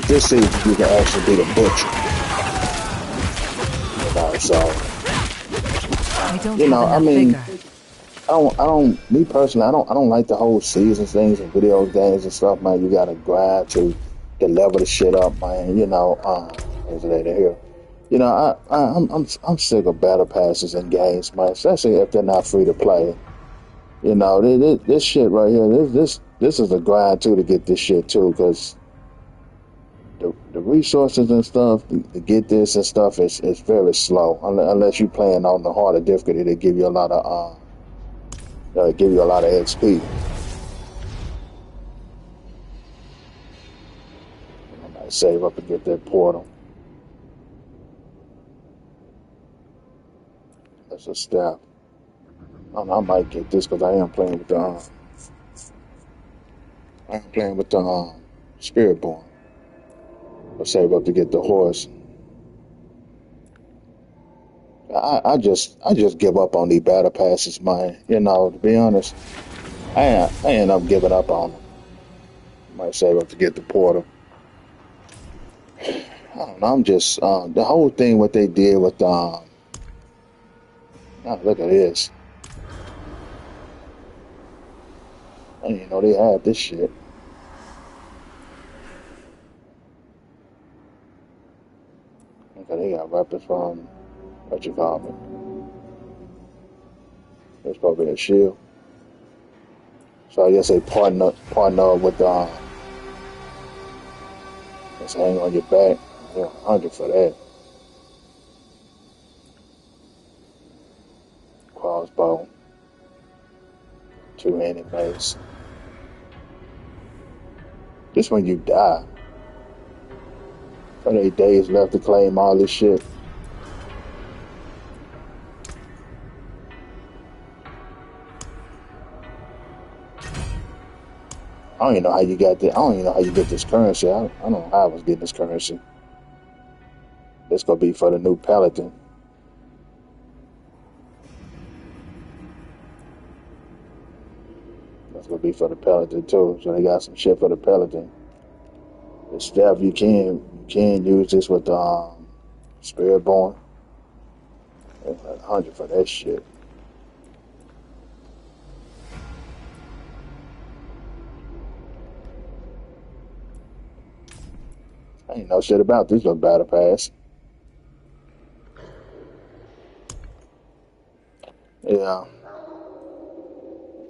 this season you can actually be the butcher. You know, so you know, I mean, I don't. Me personally, I don't like the whole seasons things and video games and stuff, man. You gotta grind to level the shit up, man. You know, is it here? You know, I'm sick of battle passes and games, man. Especially if they're not free to play. You know, this shit right here, this is a grind too to get this shit too, because the resources and stuff to get this and stuff is very slow. Unless you're playing on the harder difficulty, they give you a lot of XP. I might save up and get that portal. That's a step. I might get this because I am playing with the Spiritborn. I'll save up to get the horse. I just give up on these battle passes, man. You know, to be honest, I end up giving up on them. Might save up to get the portal. I don't know. I'm just the whole thing what they did with oh, look at this. I didn't even know they had this shit. Okay, they got weapons from what you call it. It's probably a shield. So I guess they partner with let's hang on your back. Yeah, 100 for that. Crossbow. 2-handed mace. Just when you die. 38 days left to claim all this shit. I don't even know how you got this. I don't even know how you get this currency. I don't know how I was getting this currency. This gonna be for the new Paladin. That's gonna be for the Paladin too. So they got some shit for the Paladin. The staff you can use this with the Spiritborn. 100 for that shit. I ain't know shit about this little battle pass. Yeah.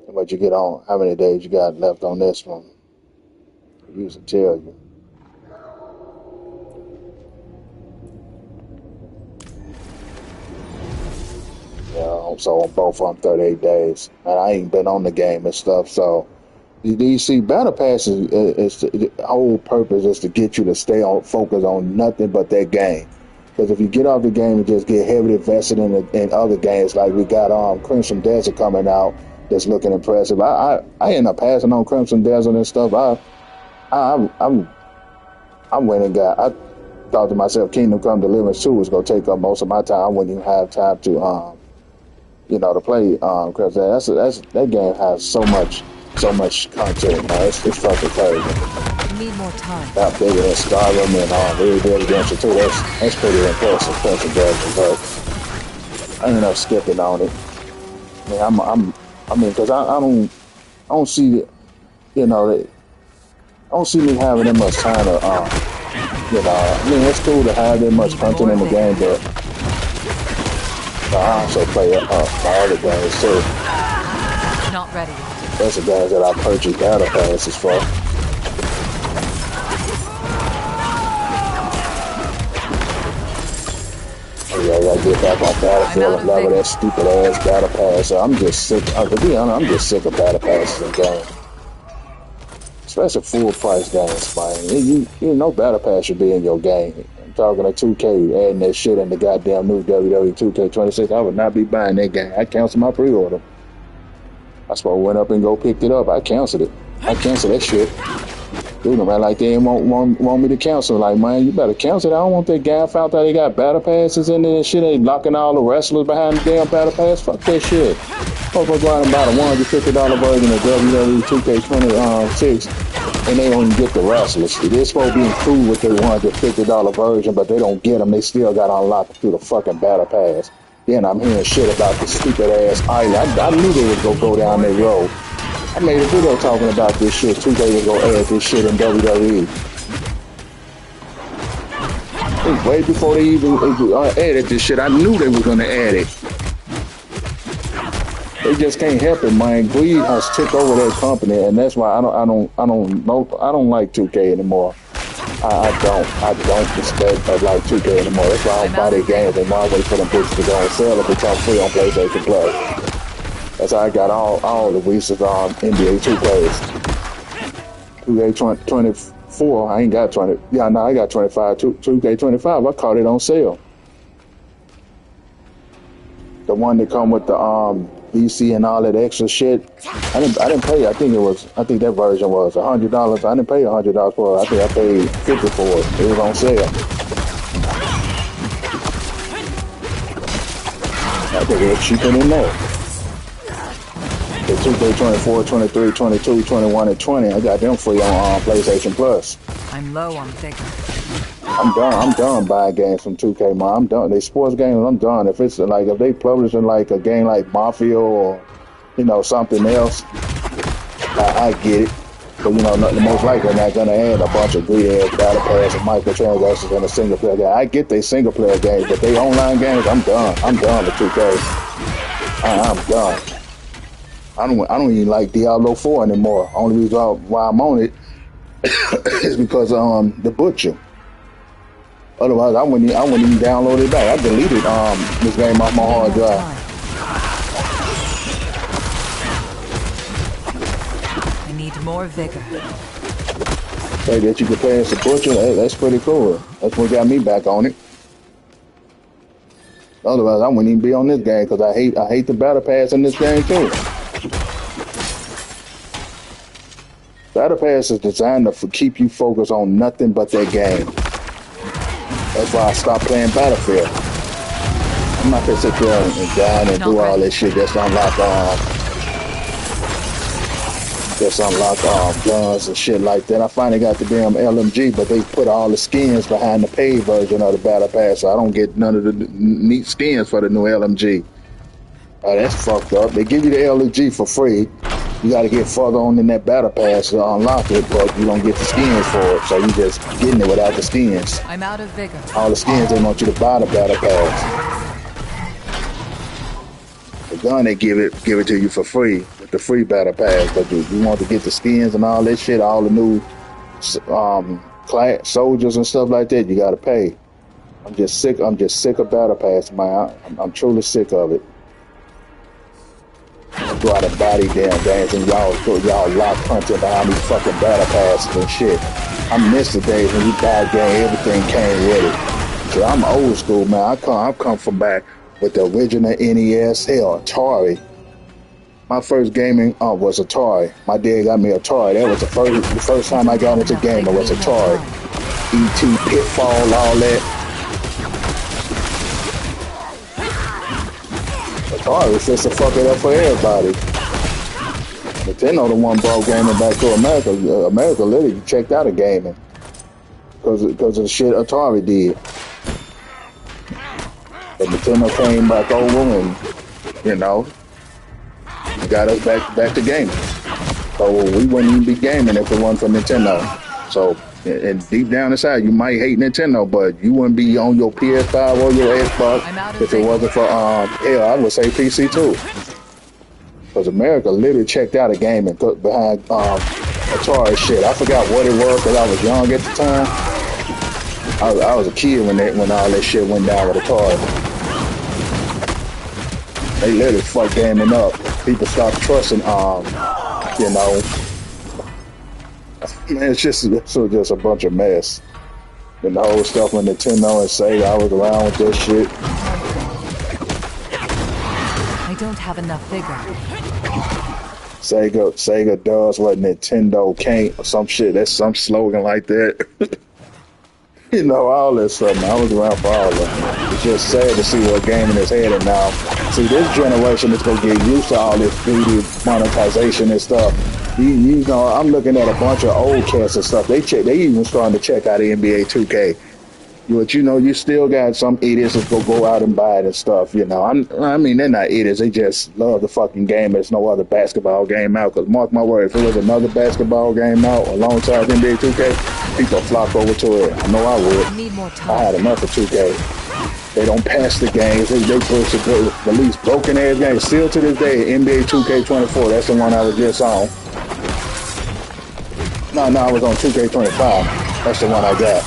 What you get on? How many days you got left on this one? It usually tell you. Yeah, so on both of them, 38 days. And I ain't been on the game and stuff, so. Do you see, battle pass is the whole purpose is to get you to stay on focus on nothing but that game. Because if you get off the game and just get heavily invested in other games, like we got Crimson Desert coming out, that's looking impressive. I end up passing on Crimson Desert and stuff. I went and I thought to myself, Kingdom Come Deliverance 2 was gonna take up most of my time. I wouldn't even have time to to play because that game has so much content, man. It's fucking crazy. Need more time. That bigger than Skyrim and Red Dead Redemption 2. That's pretty impressive, but I ended up skipping on it. I mean, because I don't see, I don't see me having that much time to, I mean, it's cool to have that much content in the game, but I also play my other games too. Not ready. That's the guys that I purchased battle passes for. Yeah, I gotta get back on Battlefield and level that stupid ass battle pass. So I'm just sick. To be honest, I'm just sick of battle passes and games. Especially full price games, man. You know battle pass should be in your game. I'm talking to 2K adding that shit in the goddamn new WWE 2K26. I would not be buying that game. I canceled my pre-order. I supposed to went up and go picked it up. I canceled it. I canceled that shit. Dude, man, like they want me to cancel. Like, man, you better cancel it. I don't want that guy found out they got battle passes in there and shit. They locking all the wrestlers behind the damn battle pass. Fuck that shit. Fuck, go out and buy the $150 version of WWE 2K26, and they don't even get the wrestlers. They're supposed to be included with their $150 version, but they don't get them. They still got to unlock through the fucking battle pass. Then I'm hearing shit about the stupid ass island. I knew they was gonna go down that road. I made a video talking about this shit. 2K was gonna add this shit in WWE. It was way before they even added this shit. I knew they were gonna add it. They just can't help it, man. Greed has took over that company, and that's why I don't like 2K anymore. I don't respect like 2K anymore. That's why I don't buy their games anymore. I wait for them bitches to go and sell it become free on PlayStation Plus. That's how I got all the recent NBA 2Ks. 2K24, I ain't got 20. Yeah, no, I got 25. 2K25, I caught it on sale. The one that come with the VC and all that extra shit. I didn't pay. I think that version was $100. I didn't pay $100 for it. I think I paid $50 for it. It was on sale. I think it was cheaper than that. The 2K24, 23, 22, 21, and 20. I got them free on PlayStation Plus. I'm low on vigor. I'm done buying games from 2K, man. I'm done. They sports games, I'm done. If it's like, if they publishing like a game like Mafia or, something else, I get it. But, the most likely they're not going to add a bunch of greedy-ass battle pass and microtransactions in a single-player game. I get they single-player games, but they online games, I'm done. I'm done with 2K. I'm done. I don't even like Diablo 4 anymore. Only reason why I'm on it is because the butcher. Otherwise, I wouldn't even download it back. I deleted this game off my hard drive. I need more vigor. Hey, that you can play as the butcher, that's pretty cool. That's what got me back on it. Otherwise, I wouldn't even be on this game because I hate the battle pass in this game too. Battle pass is designed to keep you focused on nothing but that game. That's why I stopped playing Battlefield. I'm not gonna sit there and grind and do all that shit just unlock guns and shit like that. I finally got the damn LMG, but they put all the skins behind the paid version of the Battle Pass, so I don't get none of the neat skins for the new LMG. That's fucked up. They give you the LMG for free. You got to get further on in that battle pass to unlock it, but you don't get the skins for it, so you just getting it without the skins. I'm out of vigor. All the skins, they want you to buy the battle pass. The gun, they give it to you for free with the free battle pass, but you want to get the skins and all that shit, all the new soldiers and stuff like that, you got to pay. I'm just sick of battle pass, man. I'm truly sick of it. Go out and buy these damn games and y'all lock punching behind these fucking battle passes and shit. I miss the days when you buy a game, everything came with it. So I'm old school, man. I've come from back with the original NES, hell, Atari. My first gaming was Atari. My dad got me Atari. That was the first time I got into gaming was Atari. E.T., Pitfall, all that. Atari was just to fuck it up for everybody. Nintendo the one brought gaming back to America. America literally checked out of gaming because of the shit Atari did. But Nintendo came back over and got us back to gaming. So we wouldn't even be gaming if it wasn't for Nintendo. So and deep down inside, you might hate Nintendo, but you wouldn't be on your PS5 or your Xbox if it wasn't for hell, I would say PC too. Because America literally checked out of gaming behind Atari shit. I forgot what it was because I was young at the time. I was a kid when all that shit went down with Atari. They literally fucked gaming up. People stopped trusting, man, it's just a bunch of mess. And the whole stuff with Nintendo and Sega, I was around with this shit. I don't have enough vigor. Sega does what Nintendo can't, or some shit. That's some slogan like that. You know, all that stuff, man. I was around for all of it. It's just sad to see what gaming is headed now. See, this generation is gonna get used to all this video monetization and stuff. You know, I'm looking at a bunch of old cats and stuff. They even starting to check out NBA 2K. But you know, you still got some idiots that go out and buy it and stuff. You know, I mean, they're not idiots. They just love the fucking game. There's no other basketball game out. Because mark my word, if it was another basketball game out alongside NBA 2K, people flock over to it. I know I would. Need more time. I had enough of 2K. They don't pass the games. They push the release broken ass games. Still to this day, NBA 2K24. That's the one I was just on. No, I was on 2K25. That's the one I got.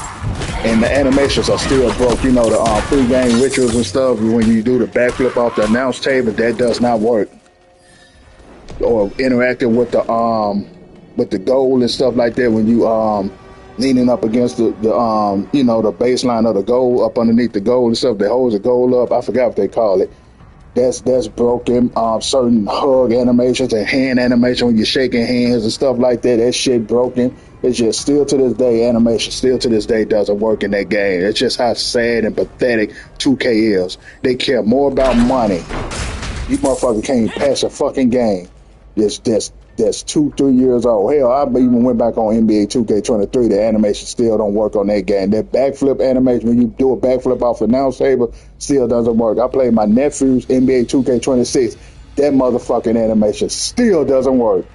And the animations are still broke. You know, the pre-game rituals and stuff, when you do the backflip off the announce table, that does not work. Or interacting with the goal and stuff like that, when you leaning up against the you know, the baseline of the goal, up underneath the goal and stuff that holds the goal up. I forgot what they call it. That's broken. Certain hug animations and hand animation when you're shaking hands and stuff like that, that shit broken. It's just still to this day, animation still to this day doesn't work in that game. It's just how sad and pathetic 2K is. They care more about money. You motherfuckers can't pass a fucking game that's 2-3 years old. Hell, I even went back on NBA 2K23. The animation still don't work on that game. That backflip animation, when you do a backflip off the announce table, still doesn't work. I played my nephew's NBA 2K26. That motherfucking animation still doesn't work.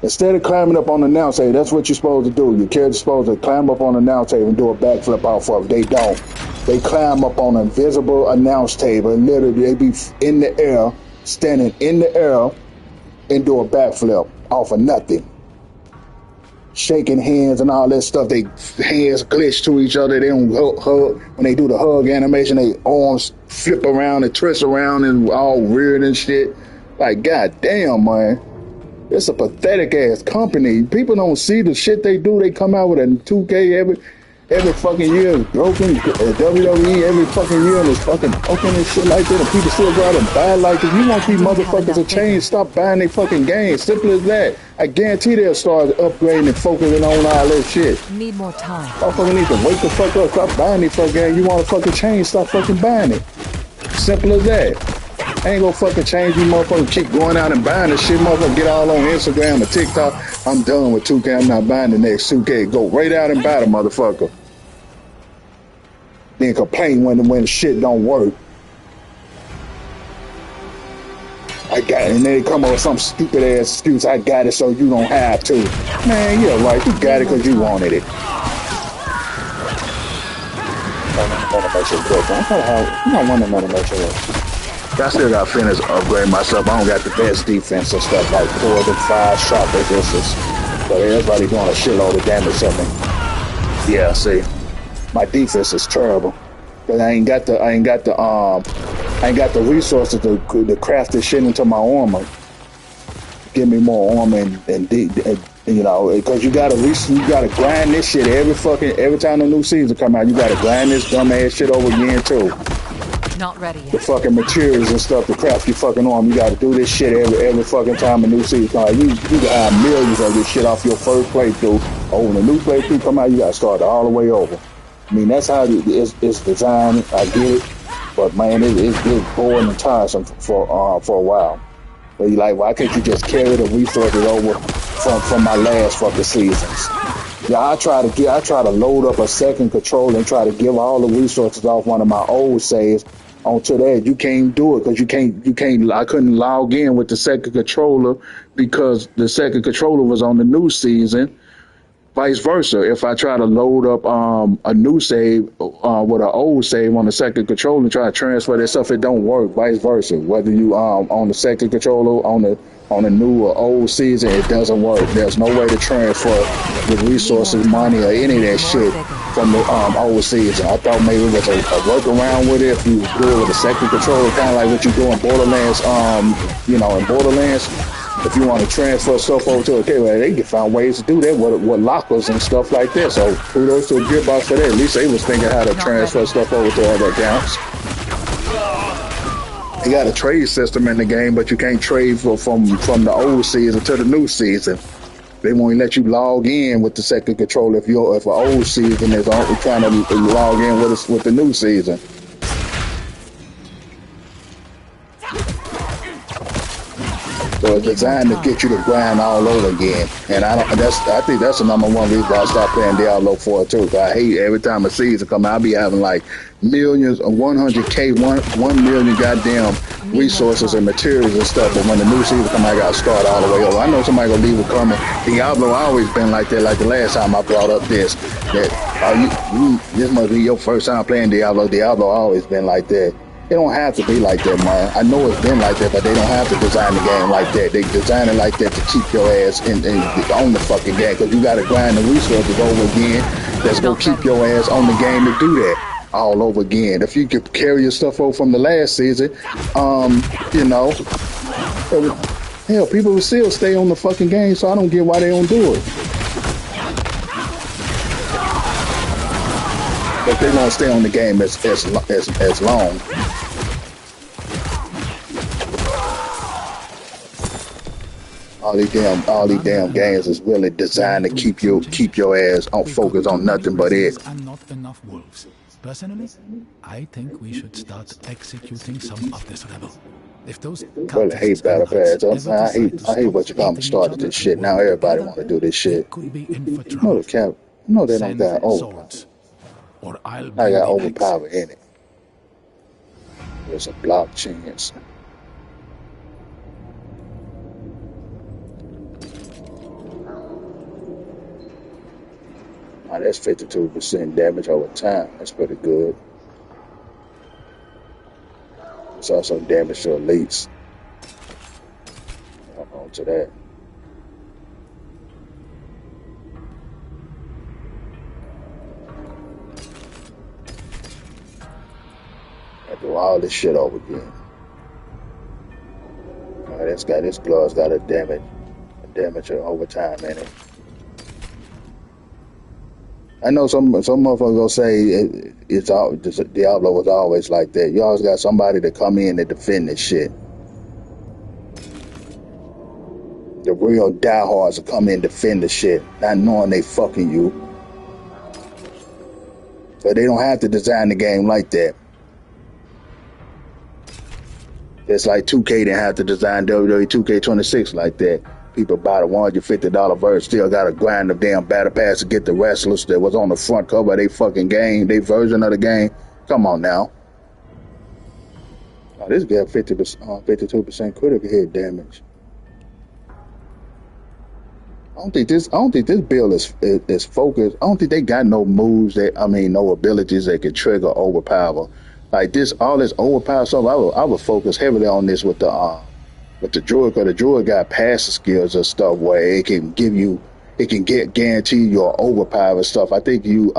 Instead of climbing up on the announce table, that's what you're supposed to do. Your character's supposed to climb up on the announce table and do a backflip off of it. They don't. They climb up on an invisible announce table and literally they be in the air, standing in the air, and do a backflip off of nothing. Shaking hands and all that stuff. They hands glitch to each other. They don't hug. When they do the hug animation, they arms flip around and twist around and all weird and shit. Like, goddamn, man. It's a pathetic ass company. People don't see the shit they do. They come out with a 2K every fucking year is broken. WWE every fucking year is fucking broken and shit like that. And people still go out and buy it. Like, if you want these motherfuckers to change, stop buying their fucking games. Simple as that. I guarantee they'll start upgrading and focusing on all that shit. Need more time. Motherfucker need to wake the fuck up. Stop buying these fucking games. You want to fucking change, stop fucking buying it. Simple as that. I ain't gonna fucking change. You motherfuckers keep going out and buying this shit. Motherfucker get all on Instagram and TikTok. I'm done with 2K. I'm not buying the next 2K. Go right out and buy the motherfucker. Then complain when shit don't work. I got it. And then they come up with some stupid ass excuse. I got it so you don't have to. Man, yeah, right. You got it because you wanted it. I want to make sure. I still got to finish upgrade myself. I don't got the best defense and stuff like 4 to 5 shot resistance. But everybody doing a shitload of damage to me. Yeah, see, my defense is terrible. Cause I ain't got the resources to craft this shit into my armor. Give me more armor and you know, because you gotta grind this shit every time the new season come out. You gotta grind this dumb ass shit over again too. Not ready yet. The fucking materials and stuff to craft your fucking arm. You got to do this shit every fucking time a new season comes out. You can have millions of this shit off your first playthrough. Oh, when the new playthrough come out, you got to start all the way over. I mean, that's how it's designed. I get it, but man, it's boring and tiresome for a while. But you like, why can't you just carry the resources over from my last fucking seasons? Yeah, I try to load up a second controller and try to give all the resources off one of my old saves onto that. You can't do it because you can't. I couldn't log in with the second controller because the second controller was on the new season. Vice versa, if I try to load up a new save with an old save on the second controller and try to transfer that stuff, it don't work. Vice versa, whether you on the second controller on the new or old season, it doesn't work. There's no way to transfer the resources, money, or any of that shit from the old season. I thought maybe it was a workaround with it if you do it with a second controller, kind of like what you do in Borderlands. You know, in Borderlands. If you want to transfer stuff over to a cable, they can find ways to do that with lockers and stuff like that. So kudos to Gearbox for that. At least they was thinking how to transfer stuff over to other accounts. They got a trade system in the game, but you can't trade from the old season to the new season. They won't let you log in with the second controller if an old season is trying to log in with the new season. So it's designed to get you to grind all over again, and I think that's the number one reason why I stopped playing Diablo 4 too. Cause I hate every time a season come out, I be having like millions of 100K, 1 million goddamn resources and materials and stuff. But when the new season come out, I gotta start all the way over. I know somebody gonna leave it coming. Diablo always been like that. Like the last time I brought up this, that this must be your first time playing Diablo. Diablo always been like that. It don't have to be like that, man. I know it's been like that, but they don't have to design the game like that. They design it like that to keep your ass on the fucking game, because you got to grind the resources over again. That's going to keep your ass on the game to do that all over again. If you could carry your stuff over from the last season, you know, hell, people will still stay on the fucking game, so I don't get why they don't do it. But they won't stay on the game as long. All these damn games is really designed to keep your ass on focus on nothing but it. And not enough wolves. Personally, I think we should start executing some of this rebel. If those really hate battle pass. I hate what you call started this shit. Now everybody want to do this shit. No, the cap. No, they don't got overpower. I got overpower in it. There's a block chance. Oh, that's 52% damage over time. That's pretty good. It's also damage to elites. Hold on to that. I do all this shit over again. All right, this glove's got a damage over time in it. I know some motherfuckers gonna say Diablo was always like that. You always got somebody to come in and defend this shit. The real diehards will come in and defend the shit, not knowing they fucking you. But they don't have to design the game like that. It's like 2K didn't have to design WWE 2K26 like that. People buy the $150 version, still gotta grind the damn battle pass to get the wrestlers that was on the front cover of their fucking game, their version of the game. Come on now. Oh, this got 52% critical hit damage. I don't think this build is focused. I don't think they got no moves no abilities that can trigger overpower. Like all this overpower stuff, I would focus heavily on this with the druid, because the druid got passive skills and stuff where it can guarantee your overpower and stuff. I think you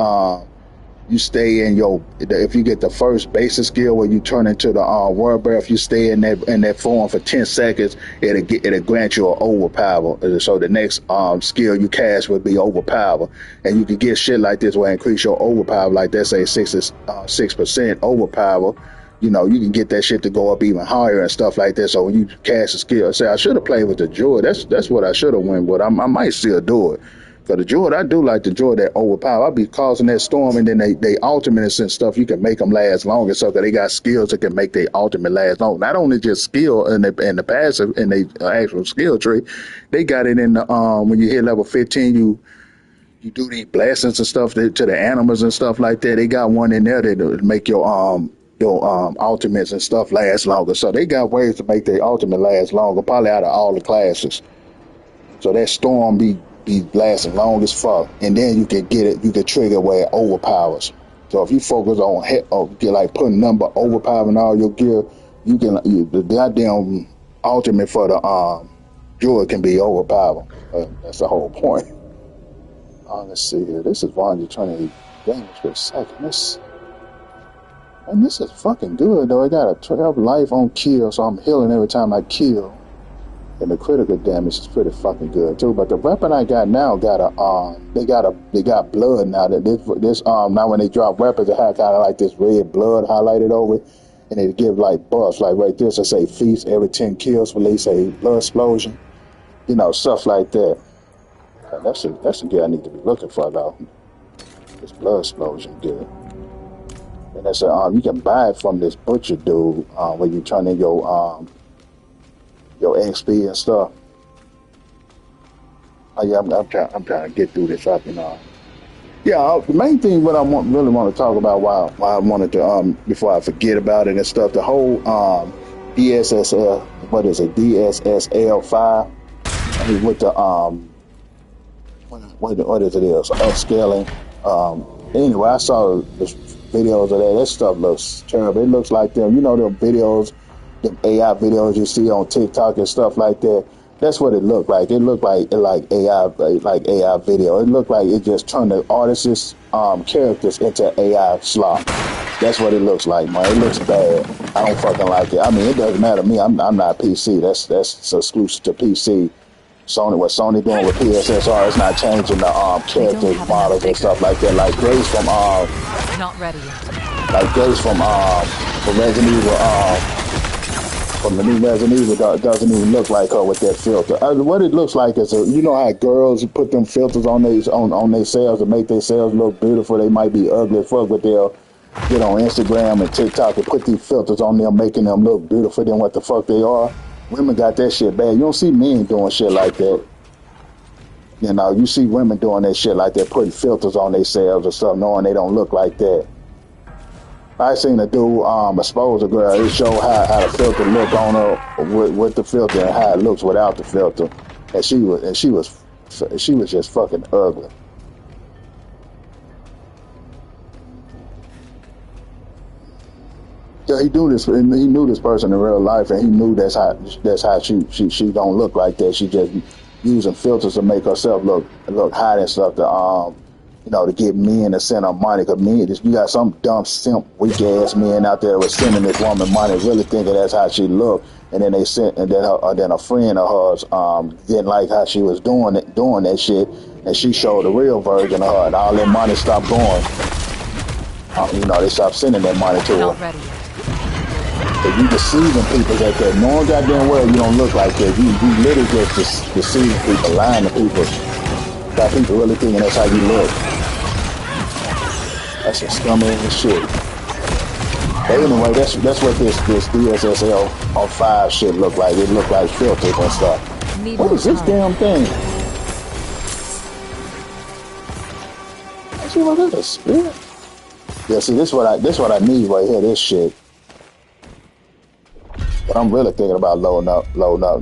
stay in if you get the first basic skill where you turn into the world bear, if you stay in that form for 10 seconds, it'll grant you an overpower. So the next skill you cast would be overpower, and you can get shit like this where increase your overpower, like that say 6% overpower. You know, you can get that shit to go up even higher and stuff like that. So when you cast a skill, say I should have played with the druid. That's what I should have went with. I might still do it. Because the druid, I do like the druid that overpower. I'll be causing that storm, and then they ultimates and stuff, you can make them last longer. So that they got skills that can make their ultimate last long. Not only just skill and the passive and the actual skill tree, they got it in the when you hit level 15, you do these blessings and stuff to the animals and stuff like that. They got one in there that make your ultimates and stuff last longer. So they got ways to make their ultimate last longer, probably out of all the classes. So that storm be lasting long as fuck, and then you can get it. You can trigger where it overpowers. So if you focus on get like putting number overpowering all your gear, you can the goddamn ultimate for the druid can be overpowered. That's the whole point. Let's see here. This is 120 damage per second. This is fucking good though. I got a 12 life on kill, so I'm healing every time I kill. And the critical damage is pretty fucking good too. But the weapon I got now got they got blood now. That this now when they drop weapons, they have kind of like this red blood highlighted over it. and it give like buffs, like right there, so say feast every 10 kills, release a blood explosion, stuff like that. That's the gear I need to be looking for though. This blood explosion gear. And that's you can buy it from this butcher dude when you turn in your XP and stuff. Oh yeah, I'm trying to get through this up, Yeah, the main thing what I really want to talk about why I wanted to before I forget about it and stuff, the whole DSSL, what is it, DSSL5, I mean, with the what is it is upscaling. Anyway, I saw the videos of that. That stuff looks terrible. It looks like them, them videos, them AI videos you see on TikTok and stuff like that. That's what it looked like. It looked like AI video. It looked like it just turned the artists' characters into AI slop. That's what it looks like, man. It looks bad. I don't fucking like it. I mean, it doesn't matter to me. I'm not PC. That's exclusive to PC. What Sony doing with PSSR is not changing the character models and stuff like that. Like Grace from Not ready yet. like Grace from Resident Evil from the new Resident Evil doesn't even look like her with that filter. What it looks like is how girls put them filters on their cells to make their cells look beautiful. They might be ugly as fuck, but they'll get on Instagram and TikTok and put these filters on them, making them look beautiful than what the fuck they are. Women got that shit bad. You don't see men doing shit like that. You see women doing that shit like that, putting filters on themselves or something, knowing they don't look like that. I seen a dude expose a girl. It showed how the filter look on her with the filter and how it looks without the filter. And she was just fucking ugly. Yeah, he knew this. He knew this person in real life, and he knew that's how she don't look like that. She just using filters to make herself look hot and stuff to get men to send her money. Cause men, you got some dumb simp weak ass men out there that was sending this woman money, really thinking that's how she looked, and then then a friend of hers didn't like how she was doing that shit, and she showed the real version of her, and all that money stopped going. They stopped sending that money to her. Not ready yet. If you deceiving people like that, knowing goddamn well you don't look like that, you literally just deceiving people, lying to people. Got people really thinking that's how you look. That's a scummy and shit. But anyway, that's what this DSSL on 5 shit look like. It look like filters and stuff. What is this damn thing? See what is a spirit? Yeah, see this what I need right here, this shit. But I'm really thinking about loading up.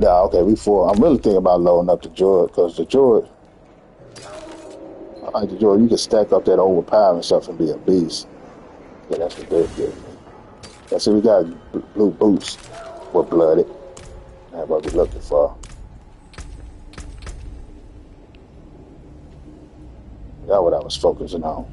Yeah, okay, I'm really thinking about loading up the Droid, because the Droid, I like the Droid, you can stack up that overpower and stuff and be a beast. Yeah, that's what they're good. Yeah, see, we got blue boots with blooded. That's what we're looking for. That's what I was focusing on.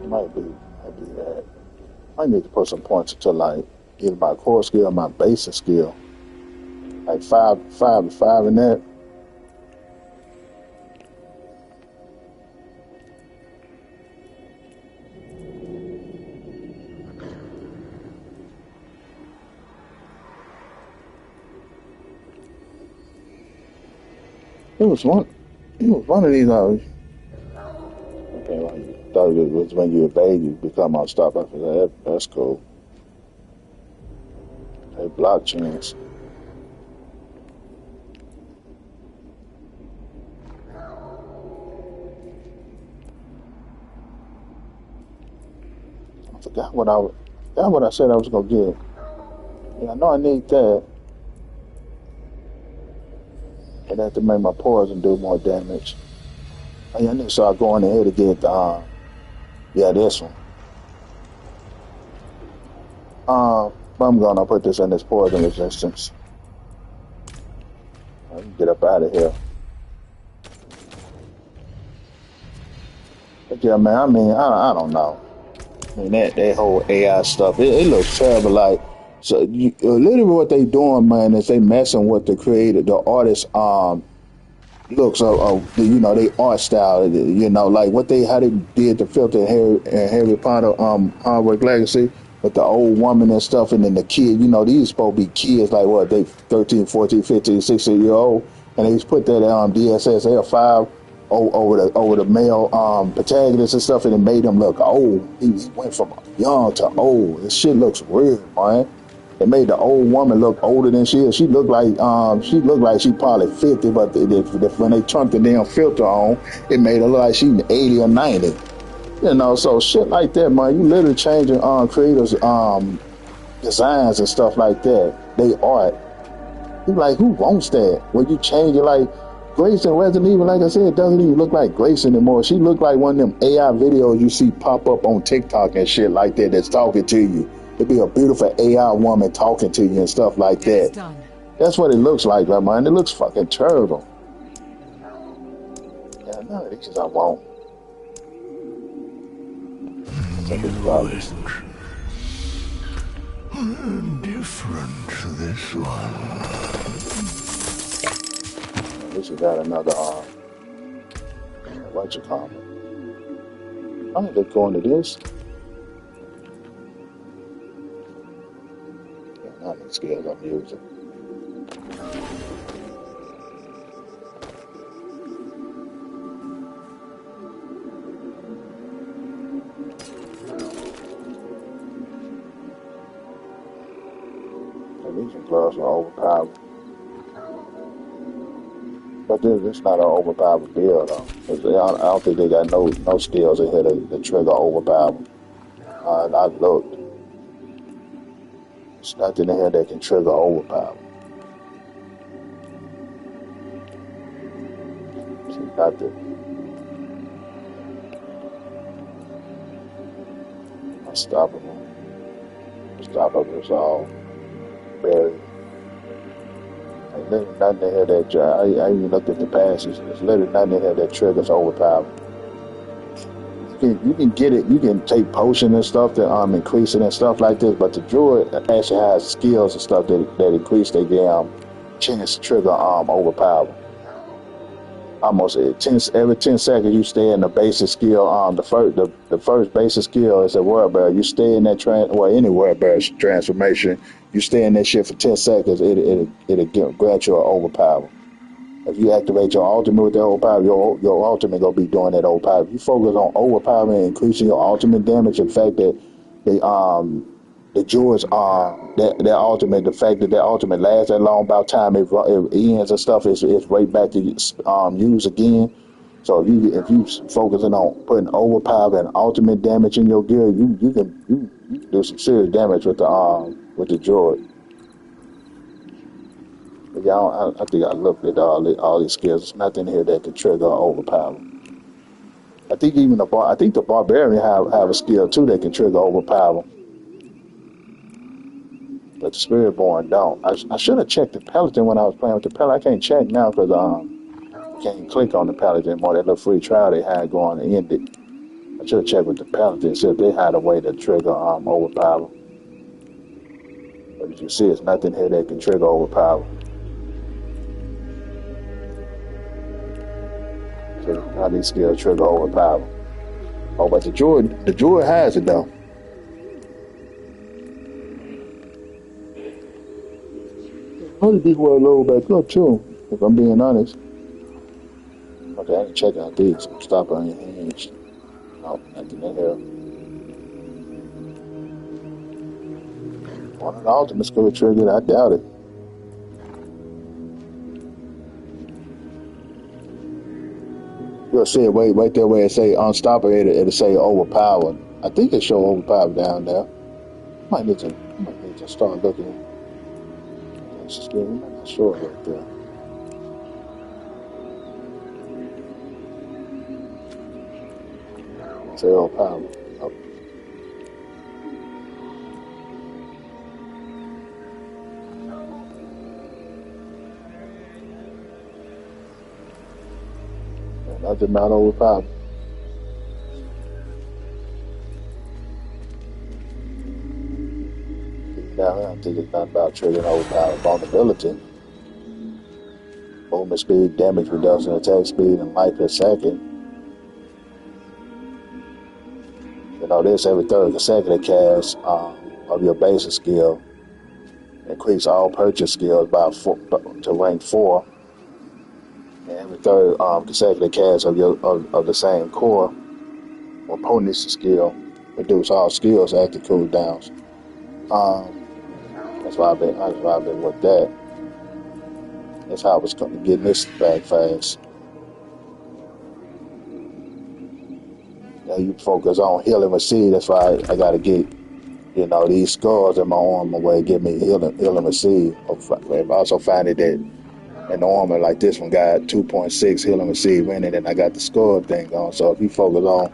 Might be that. I need to put some points into like either my core skill or my basic skill. Like 5 in that. It was one of these okay, well, I thought it was when you evade, you become unstoppable. That's cool. Hey, blockchains. I forgot what I said I was gonna get. Yeah, I know I need that. And that to make my poison do more damage. Oh, yeah, I need to start going ahead to get this one. I'm gonna put this in this poison resistance. I can get up out of here. But yeah, man, I don't know. I mean, that whole AI stuff, it looks terrible. Like, so literally what they doing, man, is they messing with the creator, the artist, looks of they art style, like what they how they did the filter in Harry Potter Hogwarts Legacy with the old woman and stuff, and then the kid, these supposed to be kids like what they 13, 14, 15, 16-year old, and they just put that DSSL5 over the male protagonist and stuff, and it made him look old. He went from young to old. This shit looks weird, man. It made the old woman look older than she is. She looked like she probably 50, but when they turned the damn filter on, it made her look like she 80 or 90. So shit like that, man. You literally changing creators designs and stuff like that. They art. You like, who wants that? When you change it, like Grace in Resident Evil, like I said, it doesn't even look like Grace anymore. She looked like one of them AI videos you see pop up on TikTok and shit like that that's talking to you. It'd be a beautiful AI woman talking to you and stuff like that. That's what it looks like, man. It looks fucking terrible. Yeah, none of these I won't. Different to this one. At least we got another what you call it? I'm gonna go into this. Yeah, not the skills I'm using. These gloves are overpowered. But it's not an overpowered build, though. I don't think they got no skills in here to trigger overpower. I've looked. There's nothing in here that can trigger overpower. See, nothing. Unstoppable. Unstoppable is all buried. There's nothing in here that I even looked at the passes. There's literally nothing in here that triggers overpower. You can get it. You can take potion and stuff to increase it and stuff like this. But the druid actually has skills and stuff that increase their damn chance to trigger overpower. Almost every 10 seconds you stay in the basic skill. The first basic skill is a word bearer. You stay in that any word bearer transformation. You stay in that shit for 10 seconds. It'll grant you an overpower. If you activate your ultimate with that overpower, your ultimate gonna be doing that overpower. If you focus on overpowering and increasing your ultimate damage, the fact that the George their ultimate, the fact that their ultimate lasts that long, about time it ends and stuff, it's right back to use again. So if you focusing on putting overpower and ultimate damage in your gear, you can do some serious damage with the George. But yeah, I think I looked at all these skills. There's nothing here that can trigger overpower. I think even the barbarian have a skill too that can trigger overpower. But the Spiritborn don't. I should have checked the Paladin when I was playing with the Paladin. I can't check now because I can't click on the Paladin anymore. That little free trial they had going and ended. I should have checked with the Paladin, see if they had a way to trigger overpower. But as you see, there's nothing here that can trigger overpower. So how these skills trigger overpower. Oh, but the druid has it though. Other people are a little back up too, if I'm being honest. Okay, I can check out these. Stop on your hands. No, nothing in here. One of the ultimates could have triggered, I doubt it. You'll see it right there where it say unstoppable, it'll say overpowered. I think it show overpowered down there. Might need to start looking. I'm not sure right there. Say overpowered. Oh. Nothing not overpowered. I don't think it's not about triggering overpowered vulnerability. movement speed, damage reduction, attack speed, and life per second. You know, this every third consecutive cast of your basic skill. Increase all purchase skills by 4, to rank 4. And every third consecutive cast of the same core or potency skill. Reduce all skills active cooldowns. That's why I've been with that. That's how I was getting this back fast. Now you focus on healing with seed. That's why I gotta get, you know, these scars in my armor where give me healing with seed. I've also found it that in the armor like this one got 2.6 healing with seed in it, and I got the scar thing on. So if you focus on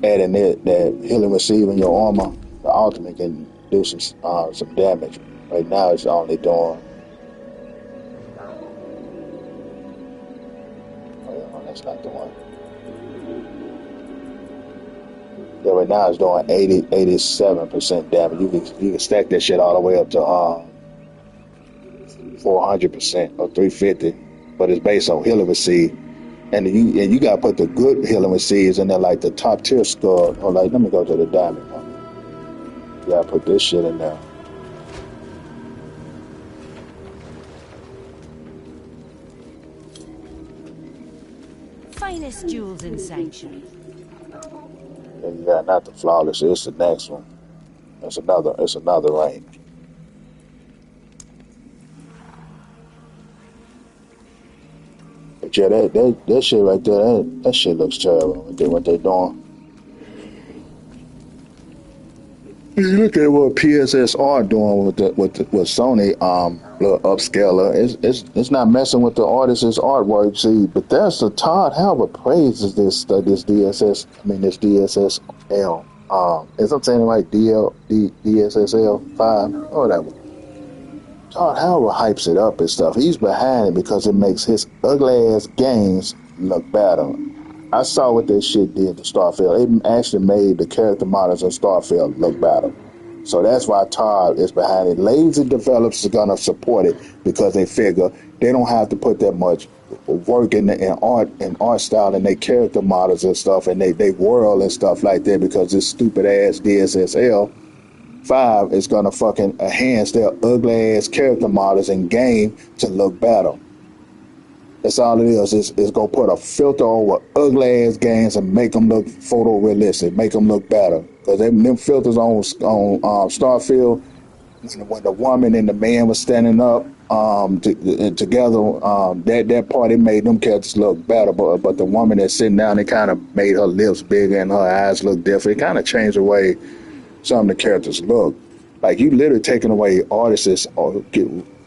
adding that healing with seed in your armor, the ultimate can do some damage. Right now it's only doing. Oh, that's not the one. Yeah, right now it's doing 87% damage. You can stack that shit all the way up to 400% or 350, but it's based on healing with seed. And you gotta put the good healing with seeds in there, like the top tier skull. Or like, let me go to the diamond one. You gotta put this shit in there. Finest jewels in sanctuary. Yeah, not the flawless. It's the next one. It's another range. But yeah, that shit right there, that shit looks terrible. What they doing. You look at what PSSR doing with Sony little upscaler. It's not messing with the artist's artwork. See, but that's the Todd Howard praises this DSSL. Is I'm saying like DSSL 5 or whatever. Todd Howard hypes it up and stuff. He's behind it because it makes his ugly ass games look better. I saw what this shit did to Starfield. It actually made the character models in Starfield look better. So that's why Todd is behind it. Lazy developers are gonna support it because they figure they don't have to put that much work in art style and their character models and stuff and they world and stuff like that because this stupid ass DSSL 5 is gonna fucking enhance their ugly ass character models in game to look better. That's all it is. It's gonna put a filter over ugly ass games and make them look photorealistic, make them look better. Because them filters on Starfield, when the woman and the man was standing up together, that part it made them characters look better. But the woman that's sitting down, it kind of made her lips bigger and her eyes look different. It kind of changed the way some of the characters look. Like you literally taking away artists or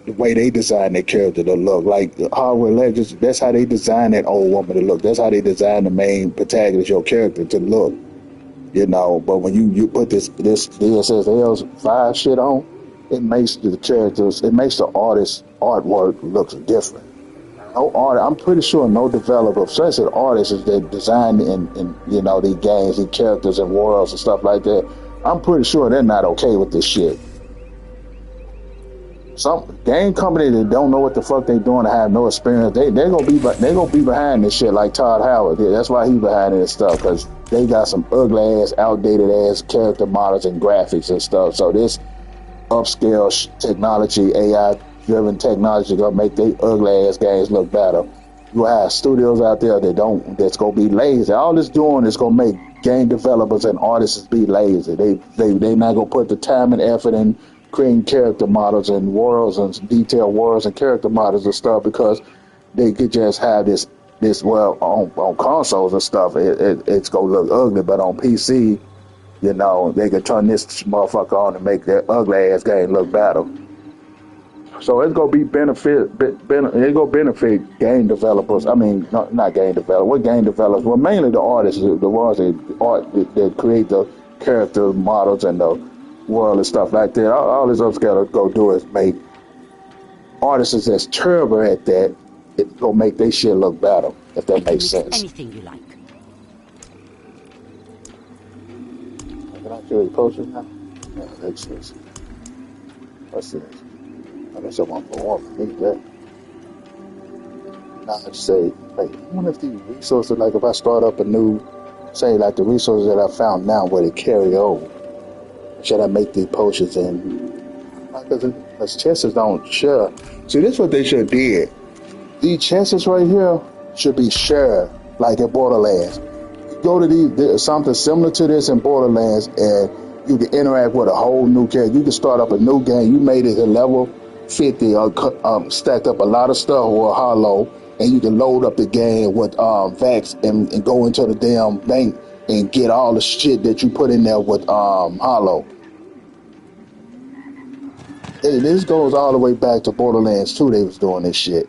the way they design their character to look. Like Hardware Legends, that's how they design that old woman to look. That's how they design the main protagonist, your character, to look. You know, but when you put this DSSL 5 shit on, it makes the characters, it makes the artist's artwork looks different. No art, I'm pretty sure no developer, especially artists that design in you know these games, these characters and worlds and stuff like that. I'm pretty sure they're not okay with this shit. Some game company that don't know what the fuck they doing to have no experience, they gonna be behind this shit like Todd Howard. Yeah, that's why he behind this stuff because they got some ugly ass, outdated ass character models and graphics and stuff. So this upscale technology, AI driven technology, gonna make their ugly ass games look better. You have studios out there that's gonna be lazy. All this doing is gonna make game developers and artists be lazy. They not gonna put the time and effort in creating character models and worlds and detailed worlds and character models and stuff because they could just have this well on consoles and stuff it's gonna look ugly, but on PC, you know, they could turn this motherfucker on and make that ugly ass game look better. So it's gonna be benefit game developers. I mean, not game developers. What game developers? Well, mainly the artists, the ones that create the character models and the world and stuff like that. All this upscale go do is make artists that's terrible at that. It's gonna make their shit look better, if that makes sense. Anything you like. Can I show you posters now? Yeah, that's this. What's this? I got someone for one for me, that. Now I say, like, I wonder if these resources, like if I start up a new, say like the resources that I found now, where they carry over, should I make these potions and because chests don't share. See, this is what they should have did. These chests right here should be shared, like in Borderlands. Go to these something similar to this in Borderlands, and you can interact with a whole new character. You can start up a new game. You made it a level 50, stacked up a lot of stuff or hollow, and you can load up the game with Vax and go into the damn bank and get all the shit that you put in there with hollow. This goes all the way back to Borderlands 2. They was doing this shit.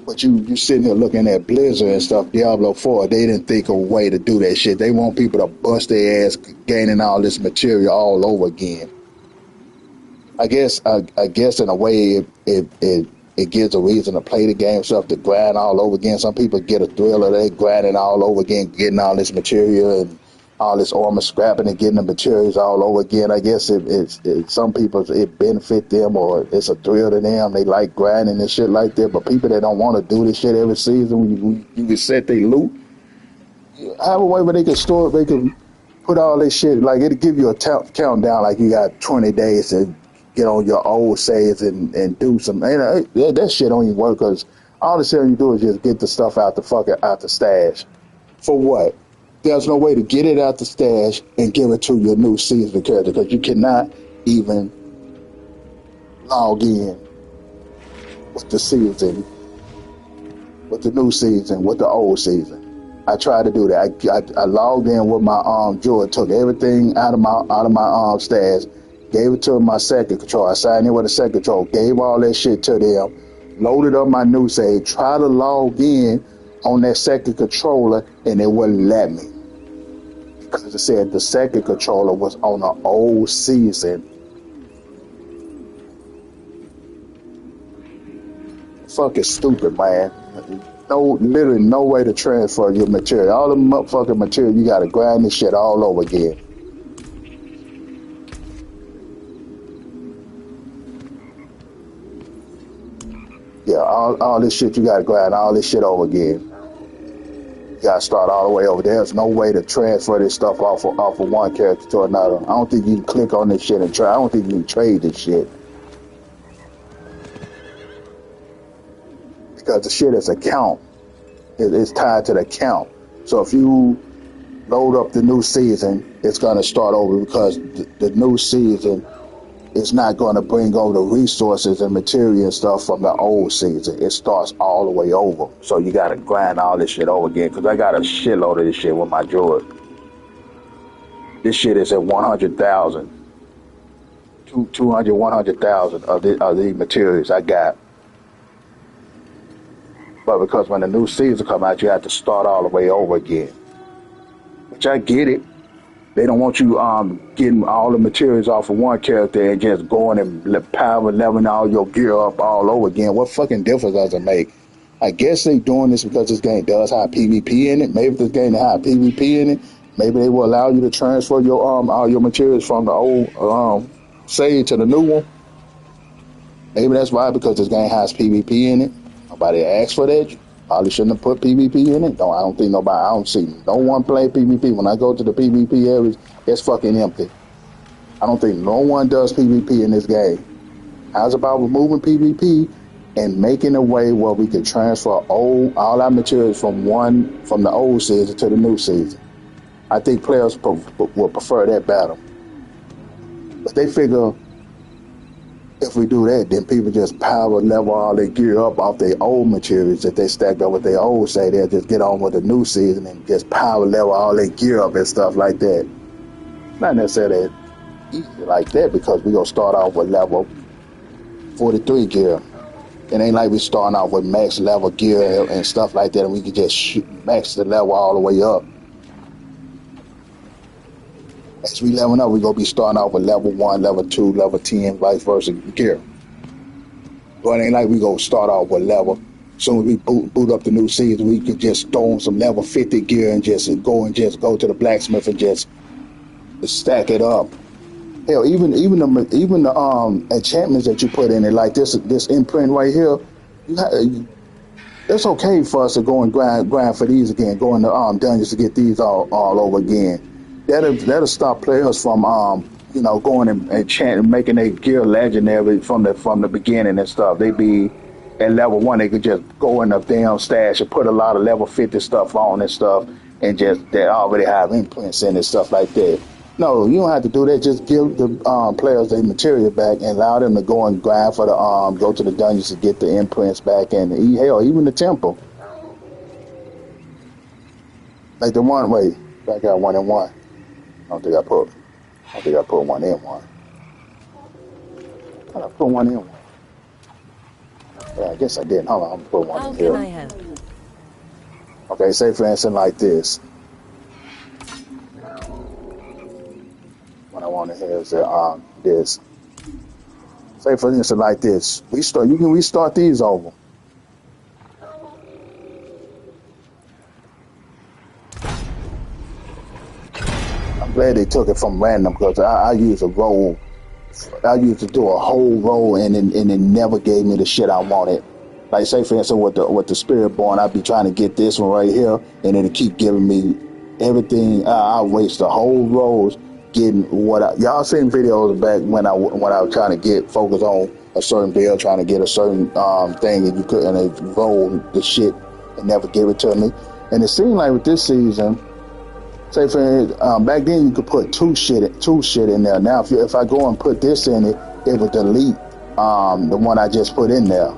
But you sitting here looking at Blizzard and stuff, Diablo 4, they didn't think of a way to do that shit. They want people to bust their ass gaining all this material all over again. I guess in a way it gives a reason to play the game stuff, to grind all over again. Some people get a thrill of that grinding all over again, getting all this material and all this armor scrapping and getting the materials all over again. I guess some people it benefit them, or it's a thrill to them. They like grinding and shit like that. But people that don't want to do this shit every season, you can set their loot. Have a way where they can store it, they can put all this shit, like it'll give you a countdown, like you got 20 days to get on your old saves and do some, that shit don't even work, because all the shit you do is just get the stuff out the stash. For what? There's no way to get it out the stash and give it to your new season character, because you cannot even log in with the season, with the new season, with the old season. I tried to do that. I logged in with my jewel, took everything out of my stash, gave it to my second control. I signed in with a second control, gave all that shit to them, loaded up my new save, tried to log in on that second controller, and it wouldn't let me. Because it said the second controller was on an old season. Fucking stupid, man. Literally no way to transfer your material. All the motherfucking material, you gotta grind this shit all over again. Yeah, all this shit, you gotta grind all this shit over again. You gotta start all the way over. There's no way to transfer this stuff off of one character to another. I don't think you can click on this shit and try. I don't think you can trade this shit. Because the shit is a count. It's tied to the count. So if you load up the new season, it's going to start over, because the new season is not going to bring over the resources and material and stuff from the old season. It starts all the way over. So you got to grind all this shit over again, because I got a shitload of this shit with my droid. This shit is at 100,000. 100,000 of the materials I got. But because when the new season come out, you have to start all the way over again. Which I get it. They don't want you getting all the materials off of one character and just going and power leveling all your gear up all over again. What fucking difference does it make? I guess they doing this because this game does have PvP in it. Maybe if this game have PvP in it, maybe they will allow you to transfer your all your materials from the old save to the new one. Maybe that's why, because this game has PvP in it. Nobody asked for that. Probably shouldn't have put PvP in it. I don't see no one play PvP. When I go to the PvP areas, it's fucking empty. I don't think no one does PvP in this game. How's about removing PvP and making a way where we can transfer all our materials from the old season to the new season? I think players would prefer that better. But they figure, if we do that, then people just power level all their gear up off their old materials that they stacked up with their old say. They'll just get on with the new season and just power level all their gear up and stuff like that. Not necessarily easy like that, because we're going to start off with level 43 gear. It ain't like we starting off with max level gear and stuff like that, and we can just max the level all the way up. As we level up, we're going to be starting off with level 1, level 2, level 10, vice versa gear. But it ain't like we going to start off with level. As soon as we boot up the new season, we can just throw on some level 50 gear and just go to the blacksmith and just stack it up. Hell, even the enchantments that you put in it, like this imprint right here, it's okay for us to go and grind for these again, go in the dungeons to get these all over again. That'll stop players from going and chanting, making their gear legendary from the beginning and stuff. They be at level 1, they could just go in the damn stash and put a lot of level 50 stuff on and stuff, and just they already have imprints in and stuff like that. No, you don't have to do that. Just give the players their material back and allow them to go and grind for the go to the dungeons to get the imprints back, and hell, even the temple. Like the one way, I got 1 in 1. I don't think I put 1 in 1. I put 1 in 1. Yeah, I guess I didn't. Hold on, I'm gonna put 1 How in can here. I help? Okay, say for instance like this. What I want to hear is this. Say for instance like this. You can restart these over. I'm glad they took it from random, because I use a roll. I used to do a whole roll, and it never gave me the shit I wanted. Like say for instance with the Spirit Born, I'd be trying to get this one right here, and it'd keep giving me everything. I waste the whole rolls getting y'all seen videos back when I was trying to focus on a certain build, trying to get a certain thing, and you couldn't, and it rolled the shit and never gave it to me. And it seemed like with this season, say for back then you could put two shit in there. Now if I go and put this in it, it will delete the one I just put in there.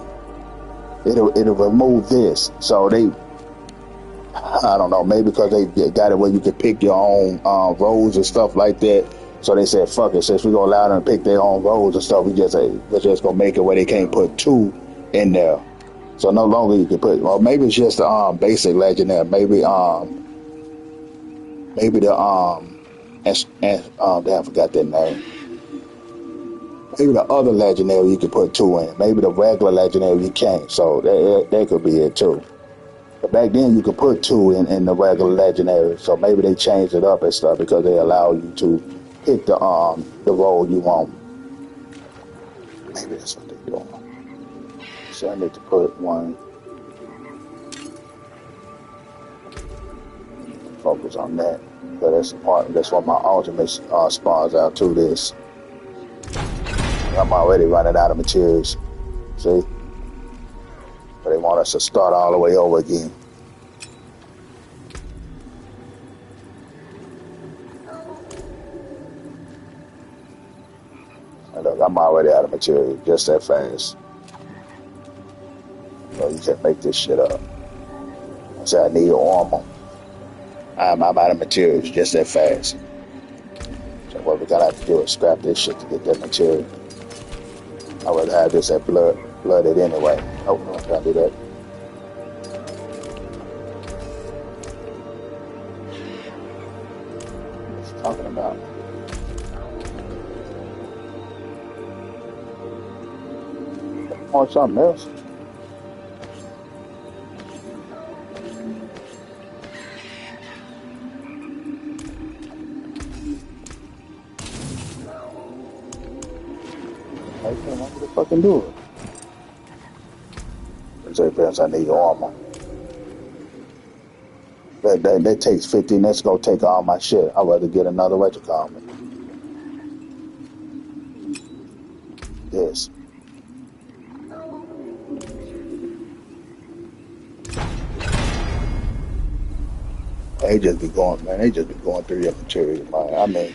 It'll remove this. So I don't know, maybe because they got it where you could pick your own roles and stuff like that. So they said, fuck it, since we gonna allow them to pick their own roles and stuff, we're just gonna make it where they can't put 2 in there. So no longer you can put, or maybe it's just the basic legendary. Maybe damn, I forgot that name. Maybe the other legendary you can put 2 in. Maybe the regular legendary you can't. So that could be it too. But back then you could put 2 in the regular legendary. So maybe they changed it up and stuff because they allow you to pick the role you want. Maybe that's what they're doing. So I need to put 1. Focus on that. But that's the part. That's what my ultimate spawns out to this. I'm already running out of materials. See? But they want us to start all the way over again. And look, I'm already out of material just that fast. So you can't make this shit up. I said I need armor. I'm out of materials just that fast. So what we're gonna have to do is scrap this shit to get that material. I would have this at blooded anyway. Oh, no, I can't do that. What's he talking about? Or something else. I can't want to fucking do it. Say, parents, I need armor. That takes 15. That's gonna take all my shit. I'd rather get another way to call me. Yes. They just be going, man. They just be going through your material, man. I mean,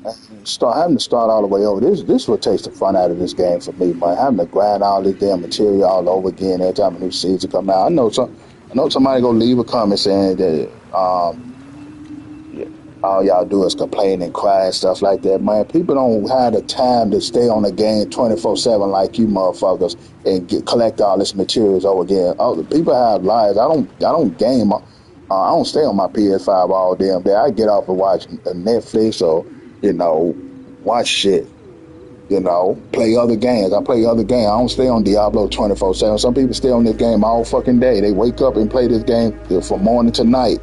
having to start all the way over. This what takes the fun out of this game for me, man. Having to grind all this damn material all over again every time a new season come out. I know somebody gonna leave a comment saying that all y'all do is complain and cry and stuff like that, man. People don't have the time to stay on the game 24/7 like you motherfuckers and collect all this materials over again. People have lives. I don't game. I don't stay on my PS5 all damn day. I get off and watch Netflix or watch shit. Play other games. I play other games. I don't stay on Diablo 24/7. Some people stay on this game all fucking day. They wake up and play this game from morning to night.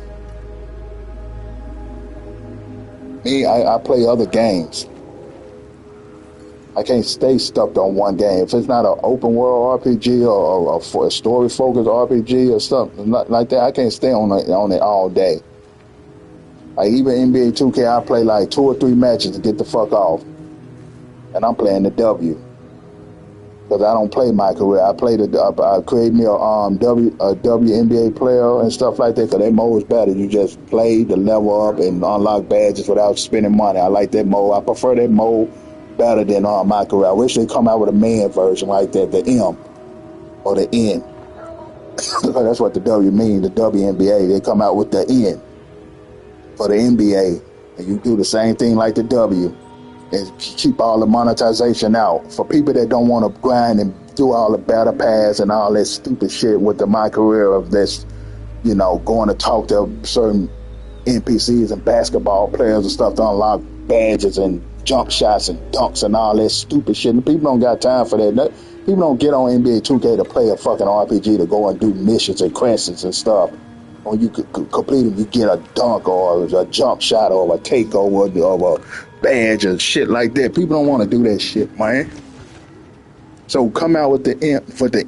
Me, I play other games. I can't stay stuck on one game. If it's not an open world RPG or a story focused RPG or something like that, I can't stay on it all day. Like even NBA 2K, I play like 2 or 3 matches to get the fuck off, and I'm playing the W because I don't play my career. I create me a WNBA player and stuff like that because that mode is better. You just play to level up and unlock badges without spending money. I like that mode. I prefer that mode better than my career. I wish they come out with a man version like that, the M or the N. That's what the W means, the WNBA. They come out with the N for the NBA, and you do the same thing like the W, and keep all the monetization out. For people that don't want to grind and do all the battle pass and all that stupid shit with my career of this, going to talk to certain NPCs and basketball players and stuff to unlock badges and jump shots and dunks and all that stupid shit. And people don't got time for that. People don't get on NBA 2K to play a fucking RPG to go and do missions and quests and stuff. When you complete them, you get a dunk or a jump shot or a takeover or a badge and shit like that. People don't want to do that shit, man. So come out with the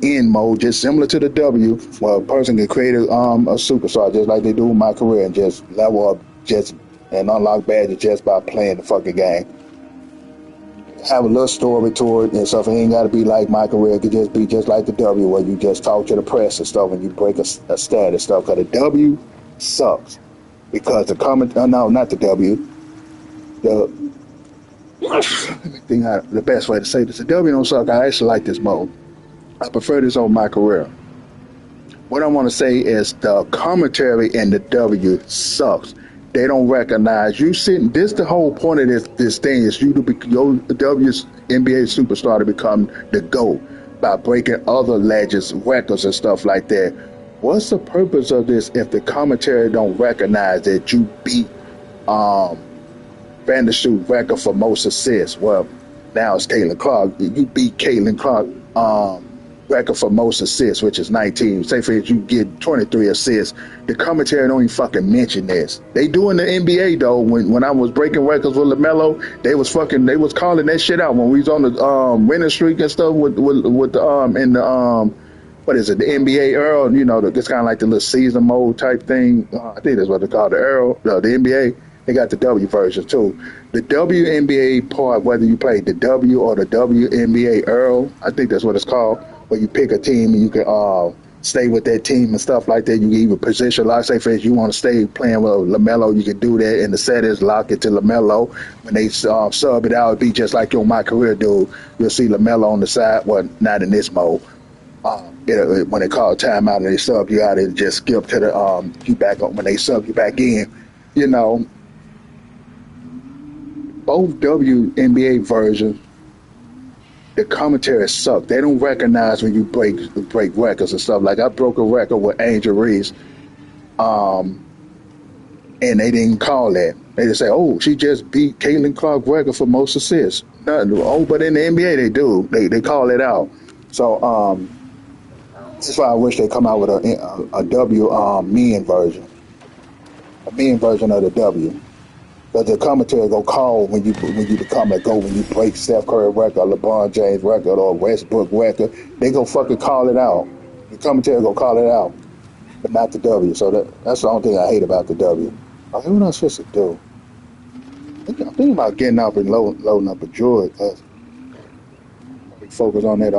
N mode, just similar to the W, where a person can create a superstar just like they do in my career and just level up and unlock badges just by playing the fucking game. Have a little story to it and stuff. It ain't got to be like my career. It could just be just like the W, where you just talk to the press and stuff and you break a stat and stuff. Because the W sucks. Because no, not the W. The best way to say this, the W don't suck. I actually like this mode. I prefer this over my career. What I want to say is the commentary in the W sucks. They don't recognize you sitting. This the whole point of this thing is you to be your WNBA superstar to become the GOAT by breaking other legends, records, and stuff like that. What's the purpose of this if the commentary don't recognize that you beat Vandershoot's record for most assists? Well, now it's Caitlin Clark. You beat Caitlin Clark record for most assists, which is 19. Say for instance, you get 23 assists. The commentary don't even fucking mention this. They do in the NBA though. When I was breaking records with LaMelo, they was calling that shit out when we was on the winning streak and stuff with the what is it, the NBA Earl? It's kind of like the little season mode type thing. I think that's what they call the Earl. The NBA. They got the W version too. The WNBA part, whether you play the W or the WNBA Earl, I think that's what it's called, where you pick a team and you can stay with that team and stuff like that. You can even position, like say for instance, you want to stay playing with LaMelo, you can do that, and the settings lock it to LaMelo. When they sub it out, it'd be just like your My Career dude. You'll see LaMelo on the side. Well, not in this mode. When they call timeout and they sub you out, it just skip to the you back up when they sub you back in. Both WNBA versions, the commentary suck. They don't recognize when you break records and stuff. Like I broke a record with Angel Reese, and they didn't call that. They just say, "Oh, she just beat Caitlin Clark's record for most assists." Nothing. Oh, but in the NBA they do. They call it out. So that's why I wish they come out with a W men version, a men version of the W. But the commentary go call when you become a GOAT, when you break Steph Curry record, LeBron James record, or Westbrook record, they go fucking call it out. The commentary go call it out, but not the W. So that's the only thing I hate about the W. What am I supposed to do? I'm thinking about getting up and loading up a droid. Focus on that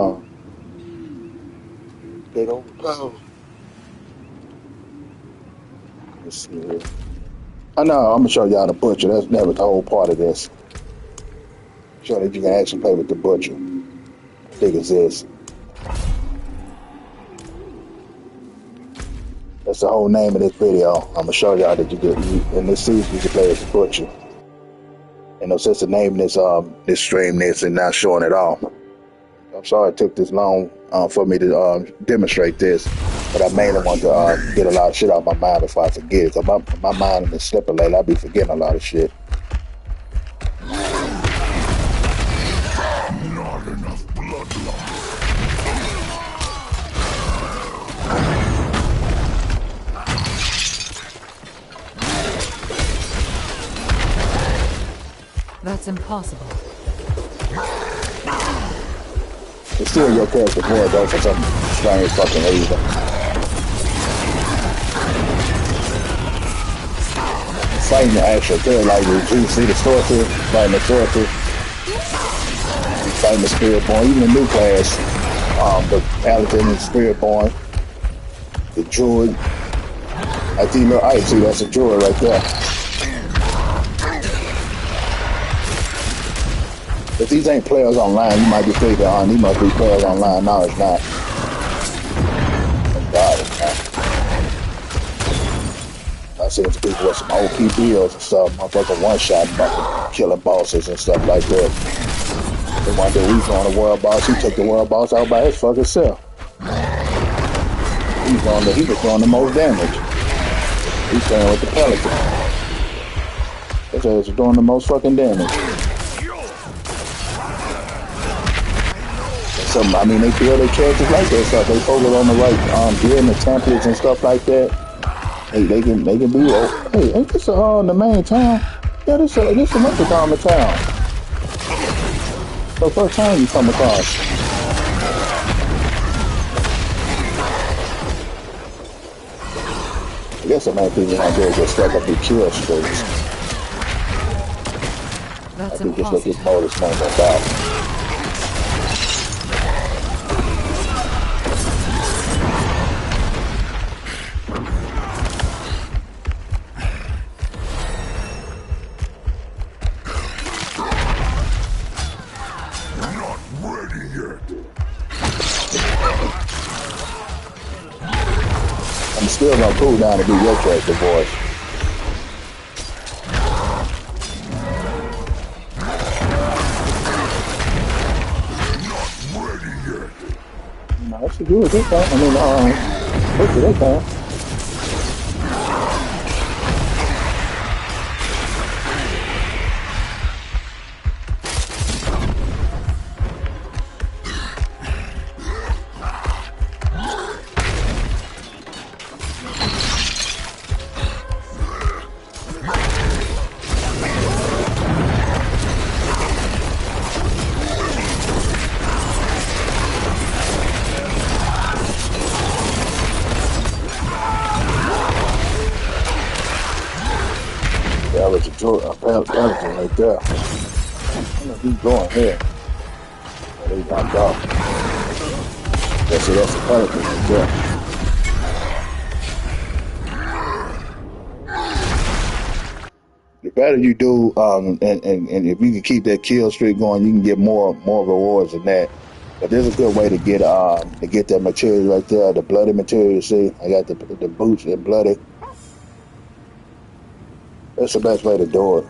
they don't go. Let's see here. I know, I'm going to show y'all the butcher. That was the whole part of this. Show that you can actually play with the butcher. How big is this? That's the whole name of this video. I'm going to show y'all that in this season you can play with the butcher. And since the name of this stream this and not showing it all. I'm sorry it took this long for me to demonstrate this, but I mainly want to get a lot of shit out of my mind before I forget it. Cause my mind has been slipping lately. I be forgetting a lot of shit. Not enough blood loss. That's impossible. can steal your character more though for some strange fucking reason. Fighting the actual character, like you see the sorcerer, fighting the sorcerer, fighting the spiritborn, even the new class, the paladin and spiritborn, the druid. I think look, I see that's a druid right there. If these ain't players online, you might be thinking, these must be players online. No, it's not. Thank God it's not. I seen some people with some OP builds and stuff, motherfucking one-shot, killing bosses and stuff like that. They wanted to week on the world boss. He took the world boss out by his fucking self. He was doing the most damage. He's staying with the pelican. They said it's doing the most fucking damage. So, I mean, they build their characters like that stuff. They focus on the right gear and the templates and stuff like that. They can be. Oh, hey, ain't this the main town? Yeah, this another town in town. The first time you come across. I guess the main thing you want to do is just stack up the kill streaks. That's I think just let this mode is not about. I'm still gonna cool down to be your character voice. Not ready yet. No, that's good this time. I mean, hopefully this time. That was a pelican right there. I don't know if he's going here. But he knocked off. That's a pelican right there. The better you do, and if you can keep that kill streak going, you can get more rewards than that. But there's a good way to get that material right there, the bloody material. See, I got the boots and bloody. That's the best way to do it.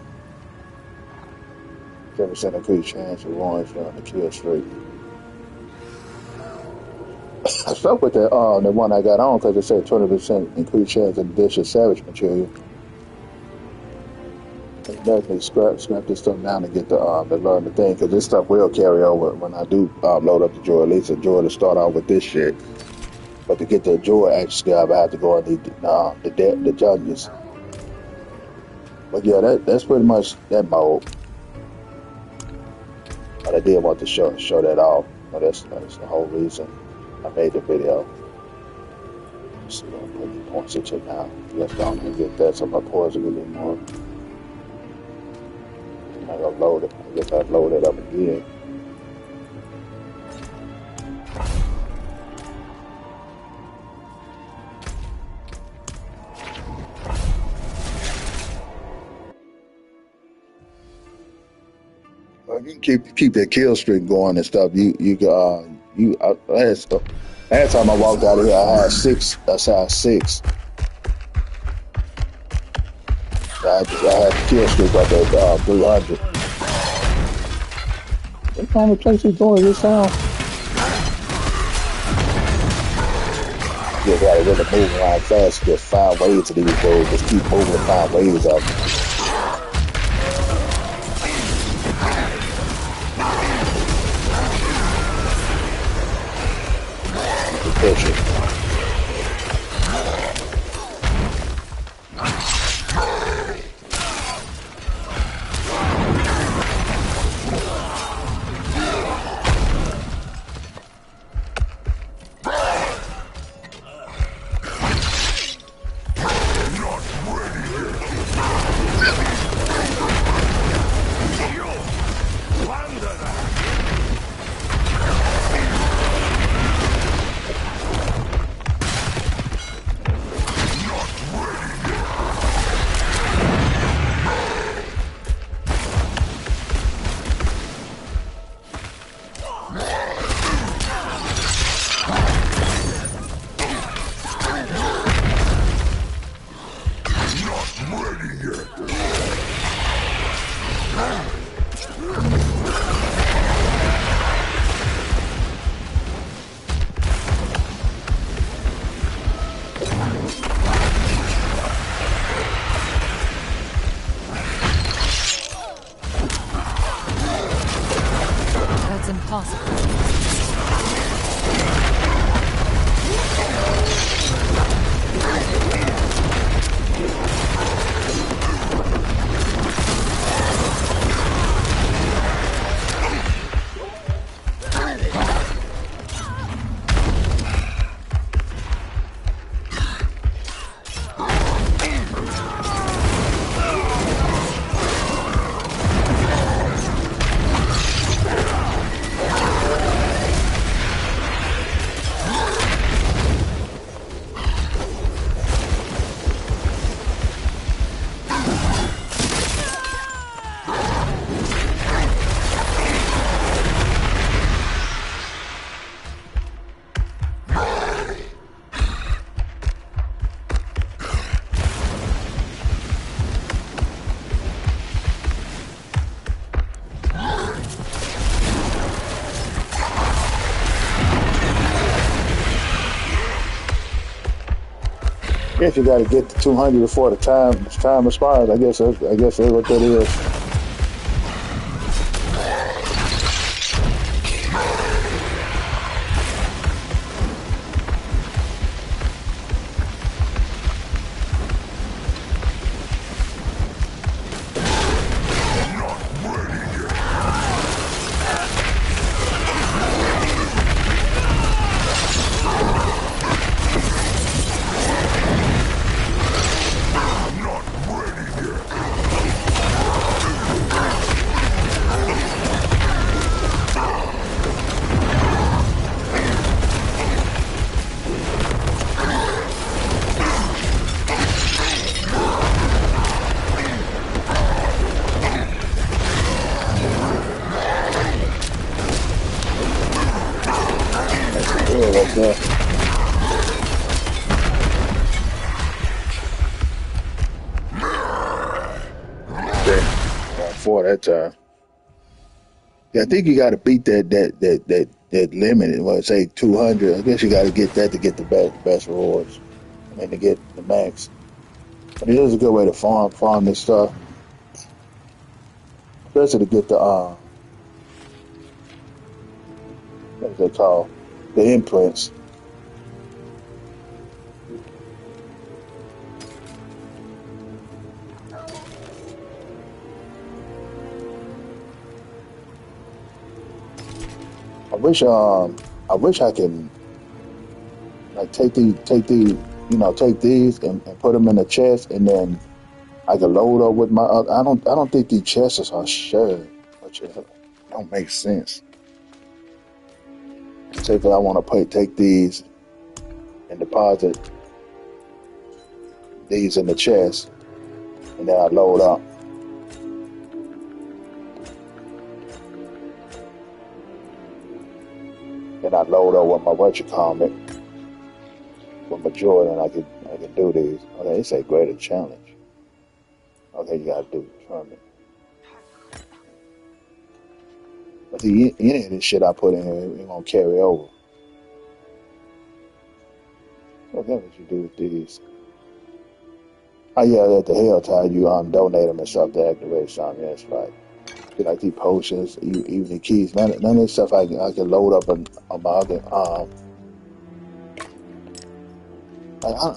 7% increased chance of rolling from the kill streak. I stuck with the one I got on because it said 20% increased chance of addition savage material. I definitely scrap this stuff down to get to learn the thing, because this stuff will carry over when I do load up the droid. At least a droid to start out with this shit. But to get the droid action skill, I have to go and need the judges. But yeah, that's pretty much that mode. But I did want to show that off. But that's the whole reason I made the video. Let's see, I'll put the points to check out. Let's go and get that so my points will get more. I'm gonna load it. I guess I'll load it up again. You can keep that kill streak going and stuff. Last time I walked out of here, I had 6. I size 6. I had the kill streak up at 300. What kind of place is doing this sound? You gotta really move around fast. There's 5 waves to these doors. Just keep moving 5 waves up. Picture. It's impossible. Guess you got to get to 200 before the time expires. I guess that's what that is. For that time. Yeah, I think you got to beat that limit. Well, say 200. I guess you got to get that to get the best rewards. I mean, to get the max. But it is a good way to farm this stuff, especially to get the what they call the imprints. I wish I can like take these and put them in the chest, and then I can load up with my. I don't think these chests are shared, which don't make sense. Say that I want to take these and deposit these in the chest, and then I load up. Then I load up with my with my Jordan. I can do these. Okay, they say greater challenge. Okay, you gotta do tournament. But see, any of this shit I put in here, it won't carry over. What else you do with these? Oh yeah, at the hell time you donate them and stuff to activate something. Yeah, that's right. Like these potions, even the keys. None of this stuff I can load up on my other. I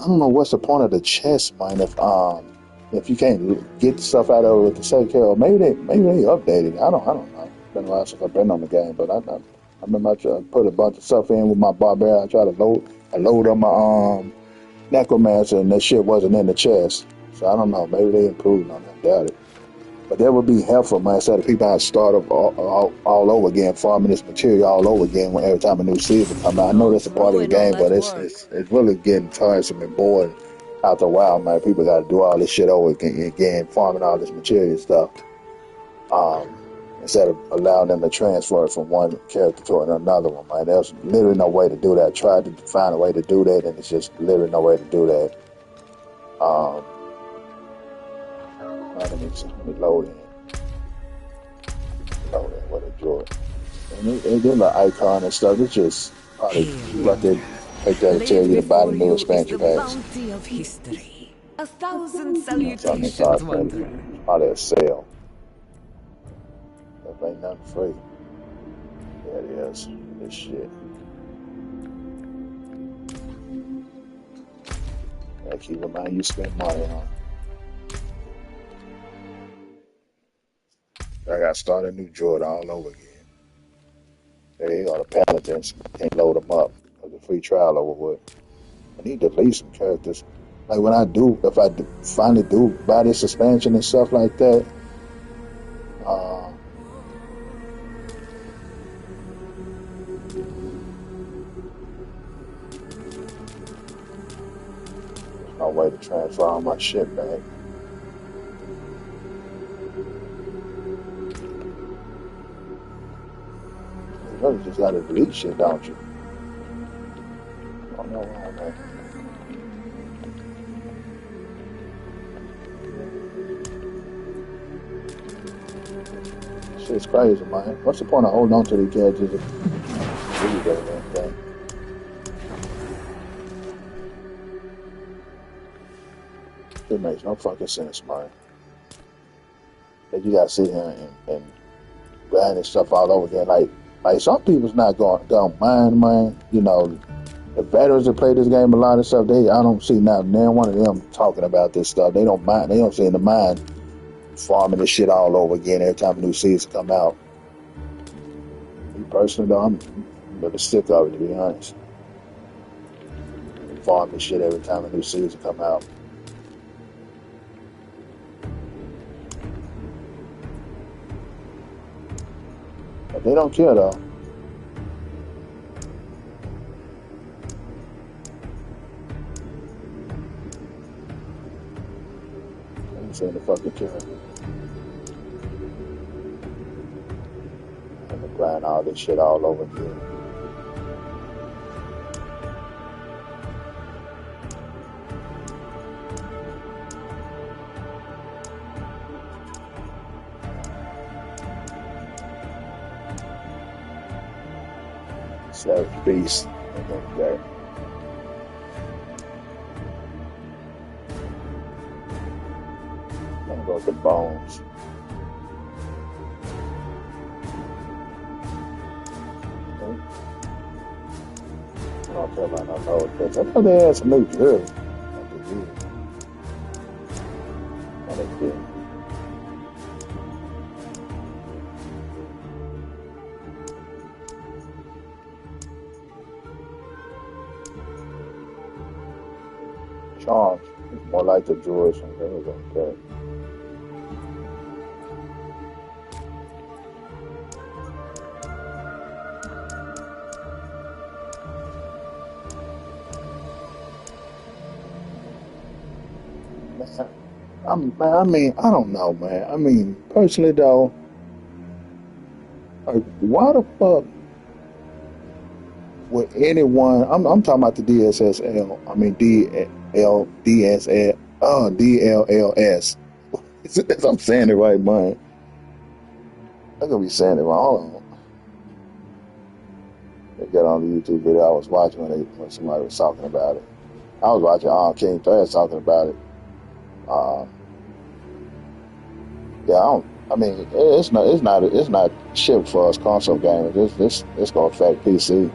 don't know what's the point of the chest, man. If you can't get the stuff out of it with the same care, maybe they updated it. I don't know. It's been a while since I've been on the game, but I remember I put a bunch of stuff in with my barbarian. I tried to load on my necromancer, and that shit wasn't in the chest. So I don't know. Maybe they improved on that. Doubt it. But that would be helpful, man. Instead of people have to start up all over again, farming this material all over again every time a new season comes out. I know that's a part of the game, but it's really getting tiresome and boring after a while, man. People got to do all this shit over again, farming all this material and stuff. Instead of allowing them to transfer it from one character to another one, man. There's literally no way to do that. I tried to find a way to do that, and it's just literally no way to do that. Let me load in. Load in with a joy. And it did like icon and stuff. It's just probably like they take that and tell you to buy the new expansion packs. Of history. 1,000 salutations, wanderer. Probably a sale. That ain't nothing free. There it is. This shit. I keep in mind you spend money on. I got to start a new Jordan all over again. There you go, the Paladins. Can't load them up because the free trial over with. I need to delete some characters. Like when I do, if I finally do buy this expansion and stuff like that, there's no way to transfer all my shit back. You really just gotta delete shit, don't you? I don't know why, man. Shit's crazy, man. What's the point of holding on to these gadgets if you get anything? It makes no fucking sense, man. That you gotta sit here and grind this stuff all over again. Like some people's not gonna mind, man. You know, the veterans that play this game a lot of stuff, I don't see not one of them talking about this stuff. They don't mind. They don't seem to mind farming this shit all over again every time a new season come out. Me personally, though, I'm a little sick of it, to be honest. Farm this shit every time a new season come out. But they don't care, though. They ain't saying the fucking care. And to grind all this shit all over again. Savage Beast. Okay. I'm gonna go with the bones. Okay. I don't care about no nose picks. I know they had some new jewelry. Oh, they did. Charms. It's more like the jewelry from okay. I don't know, man. I mean, personally though, like, why the fuck would anyone? I'm talking about the DSSL. I mean DLDSL. DLLS. I'm saying it right, man. I'm gonna be saying it wrong. Hold on. They got on the YouTube video I was watching when somebody was talking about it. I was watching King Threads talking about it. Yeah, it's not shipped for us console gamers. It's gonna affect PC.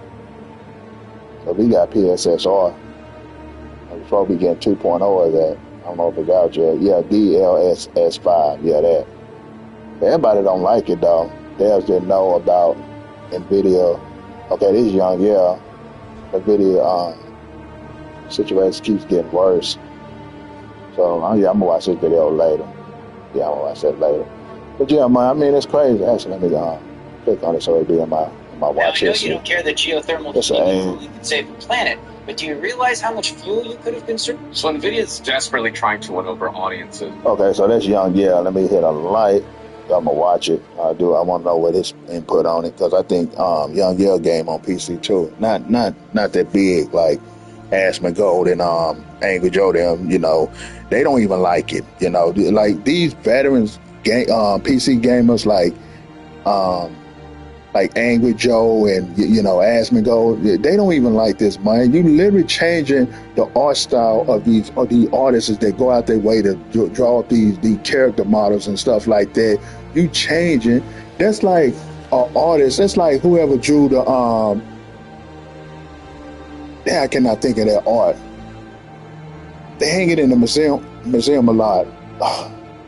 So we got PSSR. Before we get 2.0 of that, I don't know if it's out yet. Yeah, DLSS5. Yeah, that. Everybody don't like it though. They just didn't know about NVIDIA. Okay, this young, yeah. NVIDIA situation keeps getting worse. So I'm gonna watch this video later. Yeah, I'm gonna watch that later. But yeah, man, I mean it's crazy. Actually, let me click on it so it'll be in my watch history. Now, I know history. you don't care that geothermal heat could save the planet, but do you realize how much fuel you could have consumed? So NVIDIA's desperately trying to win over audiences. Okay, so that's young. Yeah, let me hit a light. I'm gonna watch it. I want to know what his input on it because I think Young Yell game on PC too. Not that big like Asmongold and Angry Joe. Them, you know, they don't even like it. You know, like these veterans PC gamers like Angry Joe and Asmongold, they don't even like this, man. You literally changing the art style of the artists that go out their way to draw up these character models and stuff like that. You changing. That's like artist. It's like whoever drew the yeah, I cannot think of that art. They hang it in the museum a lot.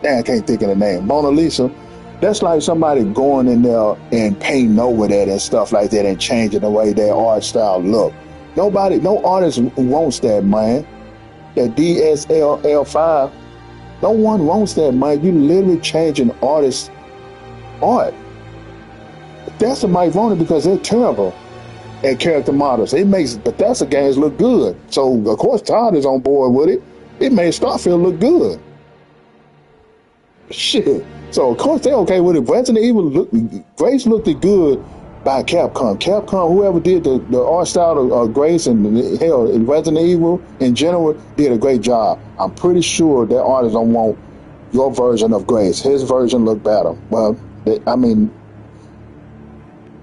Damn, I can't think of the name. Mona Lisa. That's like somebody going in there and painting over that and stuff like that and changing the way their art style look. Nobody, no artist wants that, man. That DSLR5, no one wants that, man. You literally changing artist's art. That's might want it because they're terrible at character models. It makes Bethesda games look good. So of course Todd is on board with it. It made Starfield look good. Shit. So of course they're okay with it. Resident Evil Grace looked good by Capcom. Capcom, whoever did the art style of Grace and hell, Resident Evil in general did a great job. I'm pretty sure that artists don't want your version of Grace. His version looked better. Well, I mean,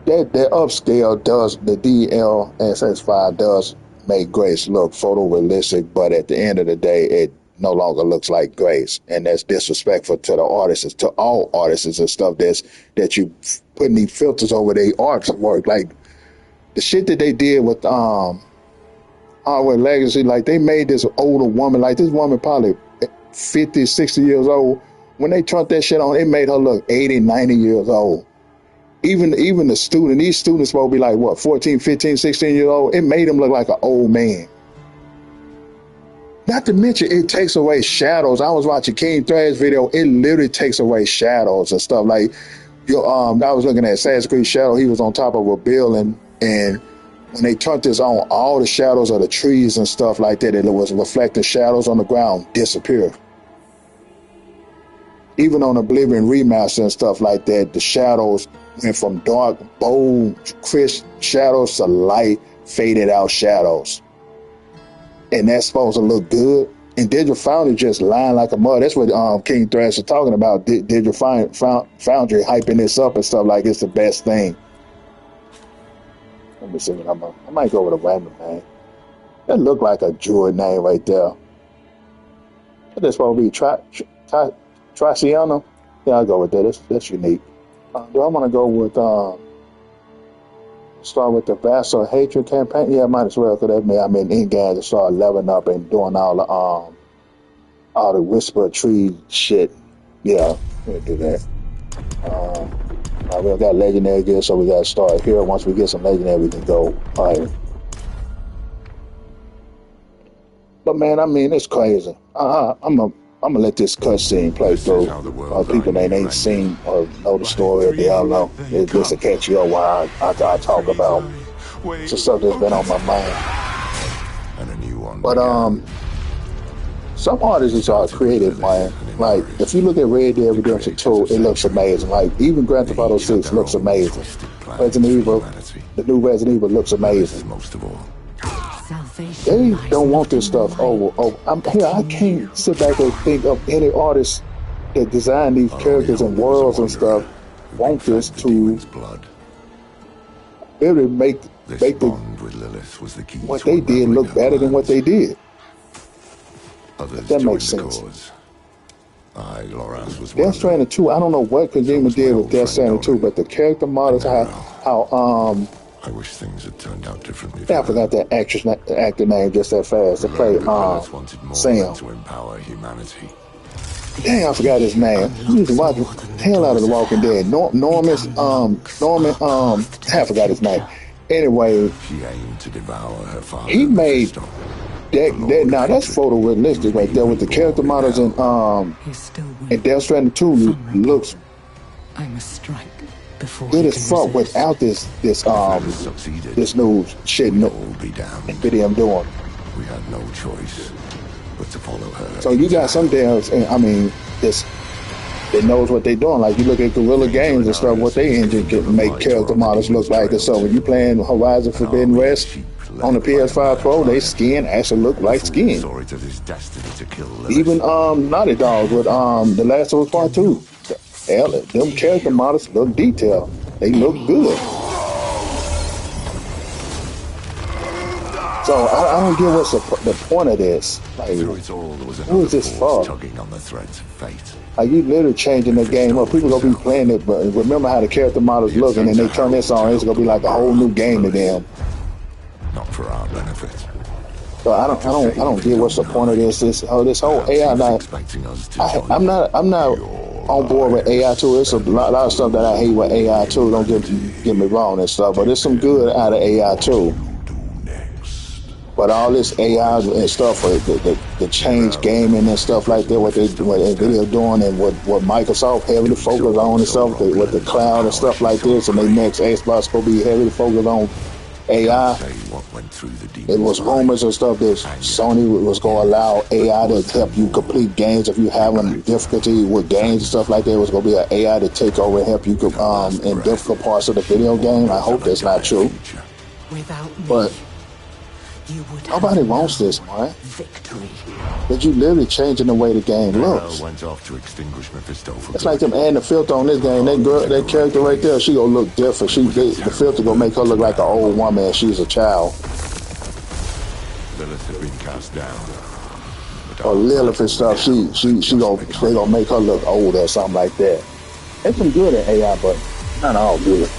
that upscale does, the DLSS5 does make Grace look photorealistic, but at the end of the day, it no longer looks like Grace, and that's disrespectful to the artists, to all artists and stuff. That you putting these filters over their artwork, like the shit that they did with Hardware Legacy. Like they made this older woman, like this woman probably 50, 60 years old. When they turned that shit on, it made her look 80, 90 years old. Even the student, these students supposed to be like what, 14, 15, 16 years old. It made them look like an old man. Not to mention, it takes away shadows. I was watching King Thread's video. It literally takes away shadows and stuff. Like, I was looking at Assassin's Creed Shadow. He was on top of a building, and when they turned this on, all the shadows of the trees and stuff like that, it was reflecting shadows on the ground, disappear. Even on Oblivion Remaster and stuff like that, the shadows went from dark, bold, crisp shadows to light, faded out shadows. And that's supposed to look good. And Digital Foundry just lying like a mud. That's what King Thrash is talking about. Digital Foundry hyping this up and stuff like it's the best thing. Let me see what I might go with a random name. That look like a druid name right there. That's supposed to be Triciano. Yeah, I'll go with that. That's unique. Do I want to go with start with the Vassal Hatred campaign? Yeah, might as well, because that means I'm in game to start leveling up and doing all the Whisper Tree shit. Yeah, we'll do that. We got legendary gear, so we got to start here. Once we get some legendary, we can go higher. But man, I mean, it's crazy. I'm gonna let this cutscene play through. People that ain't seen or know the story of Diablo, it's just to catch you up while I talk about some stuff that's been on my mind. But some artists are creative, man. Like if you look at Red Dead Redemption 2, it looks amazing. Like even Grand Theft Auto 6 looks amazing. Resident Evil, the new Resident Evil looks amazing. They don't want this stuff over. I can't sit back and think of any artist that design these characters and worlds and stuff want this to really make what they did look better than what they did. If that makes sense. Death Stranding 2, I don't know what Kojima did with Death Stranding 2, but the character models, how I wish things had turned out differently. I forgot that actor name just that fast. To play Sam. To empower humanity. Dang, I forgot his name. He used to watch the hell out of The Walking Dead. Norman, I forgot his name. Anyway, She aimed to devour her father. he made that now that's photorealistic right there with the character models and Death Stranding 2 looks I must strike before good as fuck without this new shit video I'm doing. We had no choice but to follow her. So you got some devs, and I mean, that knows what they're doing. Like you look at Guerrilla Games and stuff, what they engine can make character models look like. And so when you playing Horizon Forbidden West on the PS5 Pro, they skin actually look like skin. Even Naughty Dog with The Last of Us Part 2. Hell, them character models look detailed. They look good. So I don't get what's the point of this. Like, Through it all, there was who another is this force for? tugging on the threads of fate. Like, you literally changing the game up. People gonna be playing it, but remember how the character models look, and then they turn this on, it's gonna be like a whole new game to them. Not for our benefit. So I don't get what's the point of this. This whole AI. Like, I'm not on board with AI too. It's a lot of stuff that I hate with AI too. Don't get me wrong and stuff, but there's some good out of AI too. But all this AI and stuff, the change gaming and stuff like that, what they're doing, and what Microsoft heavily focused on and stuff, with the cloud and stuff like this, and their next Xbox will be heavily focused on AI. It was rumors and stuff that Sony was going to allow AI to help you complete games if you having difficulty with games and stuff like that. It was going to be an AI to take over and help you in difficult parts of the video game. I hope that's not true. But nobody wants this, man. Victory. But you literally changing the way the game looks. It's like them adding the filter on this game. That character right there, she gonna look different. The filter gonna make her look like an old woman and she's a child. Lilith had been cast down. Or Lilith and stuff, they gonna make her look older or something like that. There's some good at AI, but not all good.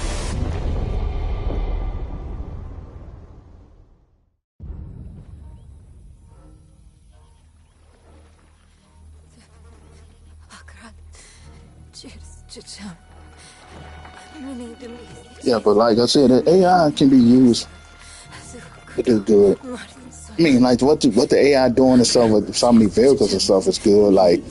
Yeah, but like I said, AI can be used to do good. I mean, like what the AI doing and stuff with so many vehicles and stuff is good. Like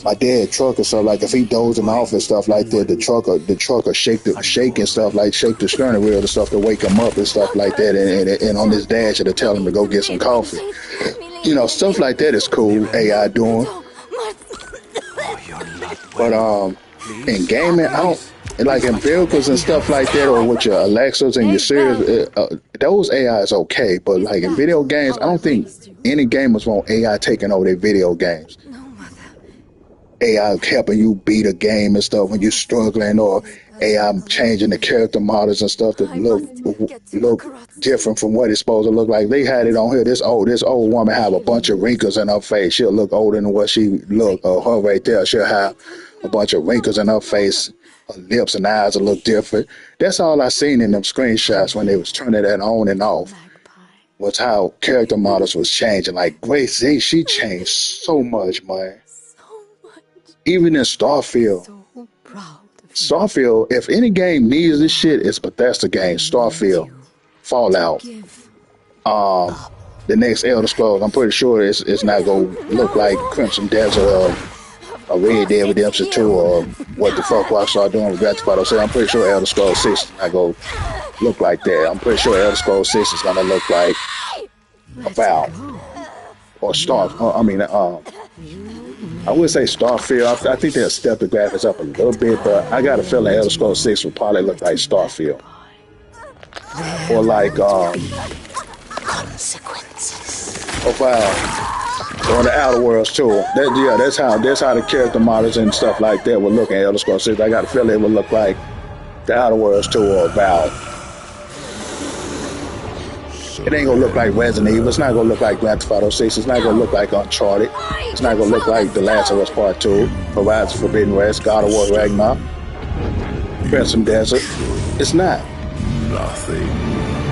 my dad's truck and stuff. Like if he dozing off and stuff like that, the truck will shake and stuff, like shake the steering wheel and stuff to wake him up and stuff like that. And on his dash, it'll tell him to go get some coffee. You know, stuff like that is cool. AI doing. But in gaming, I don't. Like in vehicles and stuff like that, or with your Alexas and your Sirius, those AI is okay. But like in video games, I don't think any gamers want AI taking over their video games. AI helping you beat a game and stuff when you're struggling, or AI changing the character models and stuff to look different from what it's supposed to look like. They had it on here. This old woman have a bunch of wrinkles in her face. She'll look older than what she look. Her right there, she'll have a bunch of wrinkles in her face. Her lips and eyes will look different. That's all I seen in them screenshots when they was turning that on and off. Was how character models was changing. Like Grace, she changed so much, man. Even in Starfield, if any game needs this shit, it's Bethesda game. Starfield, Fallout, the next Elder Scrolls. I'm pretty sure it's not gonna look like Crimson Desert or Red Dead Redemption 2 or what the fuck Rockstar doing with Grand Theft Auto 6. I'm pretty sure Elder Scrolls 6 is not gonna look like that. I'm pretty sure Elder Scrolls 6 is gonna look like Valve or I would say Starfield. I think they'll step the graphics up a little bit, but I got a feeling Elder Scrolls 6 will probably look like Starfield. Or like, Consequences. or the Outer Worlds too. That's how the character models and stuff like that would look in Elder Scrolls 6. I got a feeling it would look like the Outer Worlds too, or Valve. It ain't gonna look like Resident Evil. It's not gonna look like Grand Theft Auto 6. It's not gonna look like Uncharted. It's not gonna look like The Last of Us Part 2, Horizon Forbidden West, God of War Ragnarok, Crimson Desert. It's not. Nothing.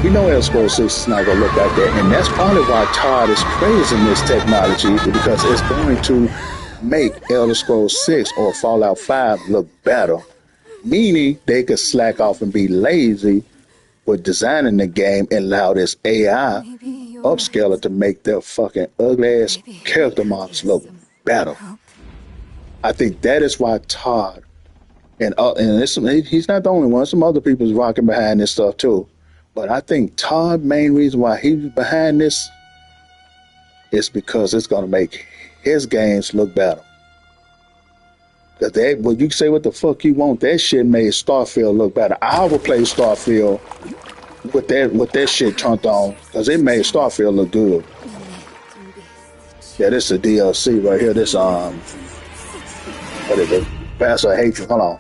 We know Elder Scrolls 6 is not gonna look like that, and that's probably why Todd is praising this technology, because it's going to make Elder Scrolls 6 or Fallout 5 look better. Meaning they could slack off and be lazy with designing the game and allow this AI upscaler to make their fucking ugly ass character models look better. I think that is why Todd and he's not the only one. Some other people's rocking behind this stuff too. But I think Todd's main reason why he's behind this is because it's gonna make his games look better. Cause well, you can say what the fuck you want. That shit made Starfield look better. I will play Starfield with that shit turned on, cause it made Starfield look good. Yeah, this is a DLC right here. This what is it? Pastor Hatred. Hold on.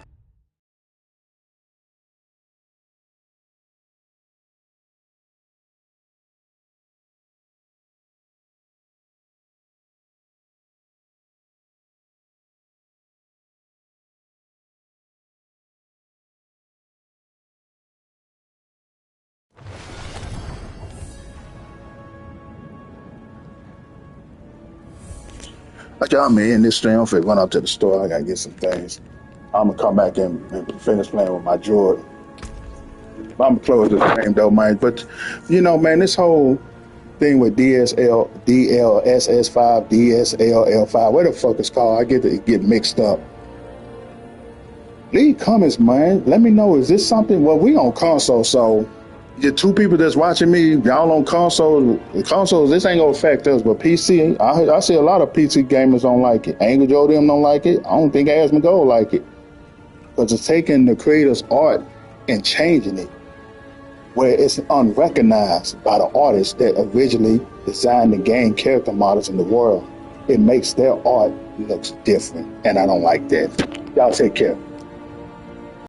Like y'all me in this stream, I'm finna run up to the store. I gotta get some things. I'm gonna come back and finish playing with my Jordan. I'm gonna close this game though, man. But you know, man, this whole thing with DLSS5, DSLL5, what the fuck it's called? I get mixed up. Leave comments, man. Let me know, is this something? Well, we on console, so the two people that's watching me, y'all on consoles, this ain't gonna affect us, but PC, I see a lot of PC gamers don't like it. Angry Joe them don't like it. I don't think Asmongold like it. Because it's taking the creator's art and changing it where it's unrecognized by the artists that originally designed the game character models in the world. It makes their art look different, and I don't like that. Y'all take care.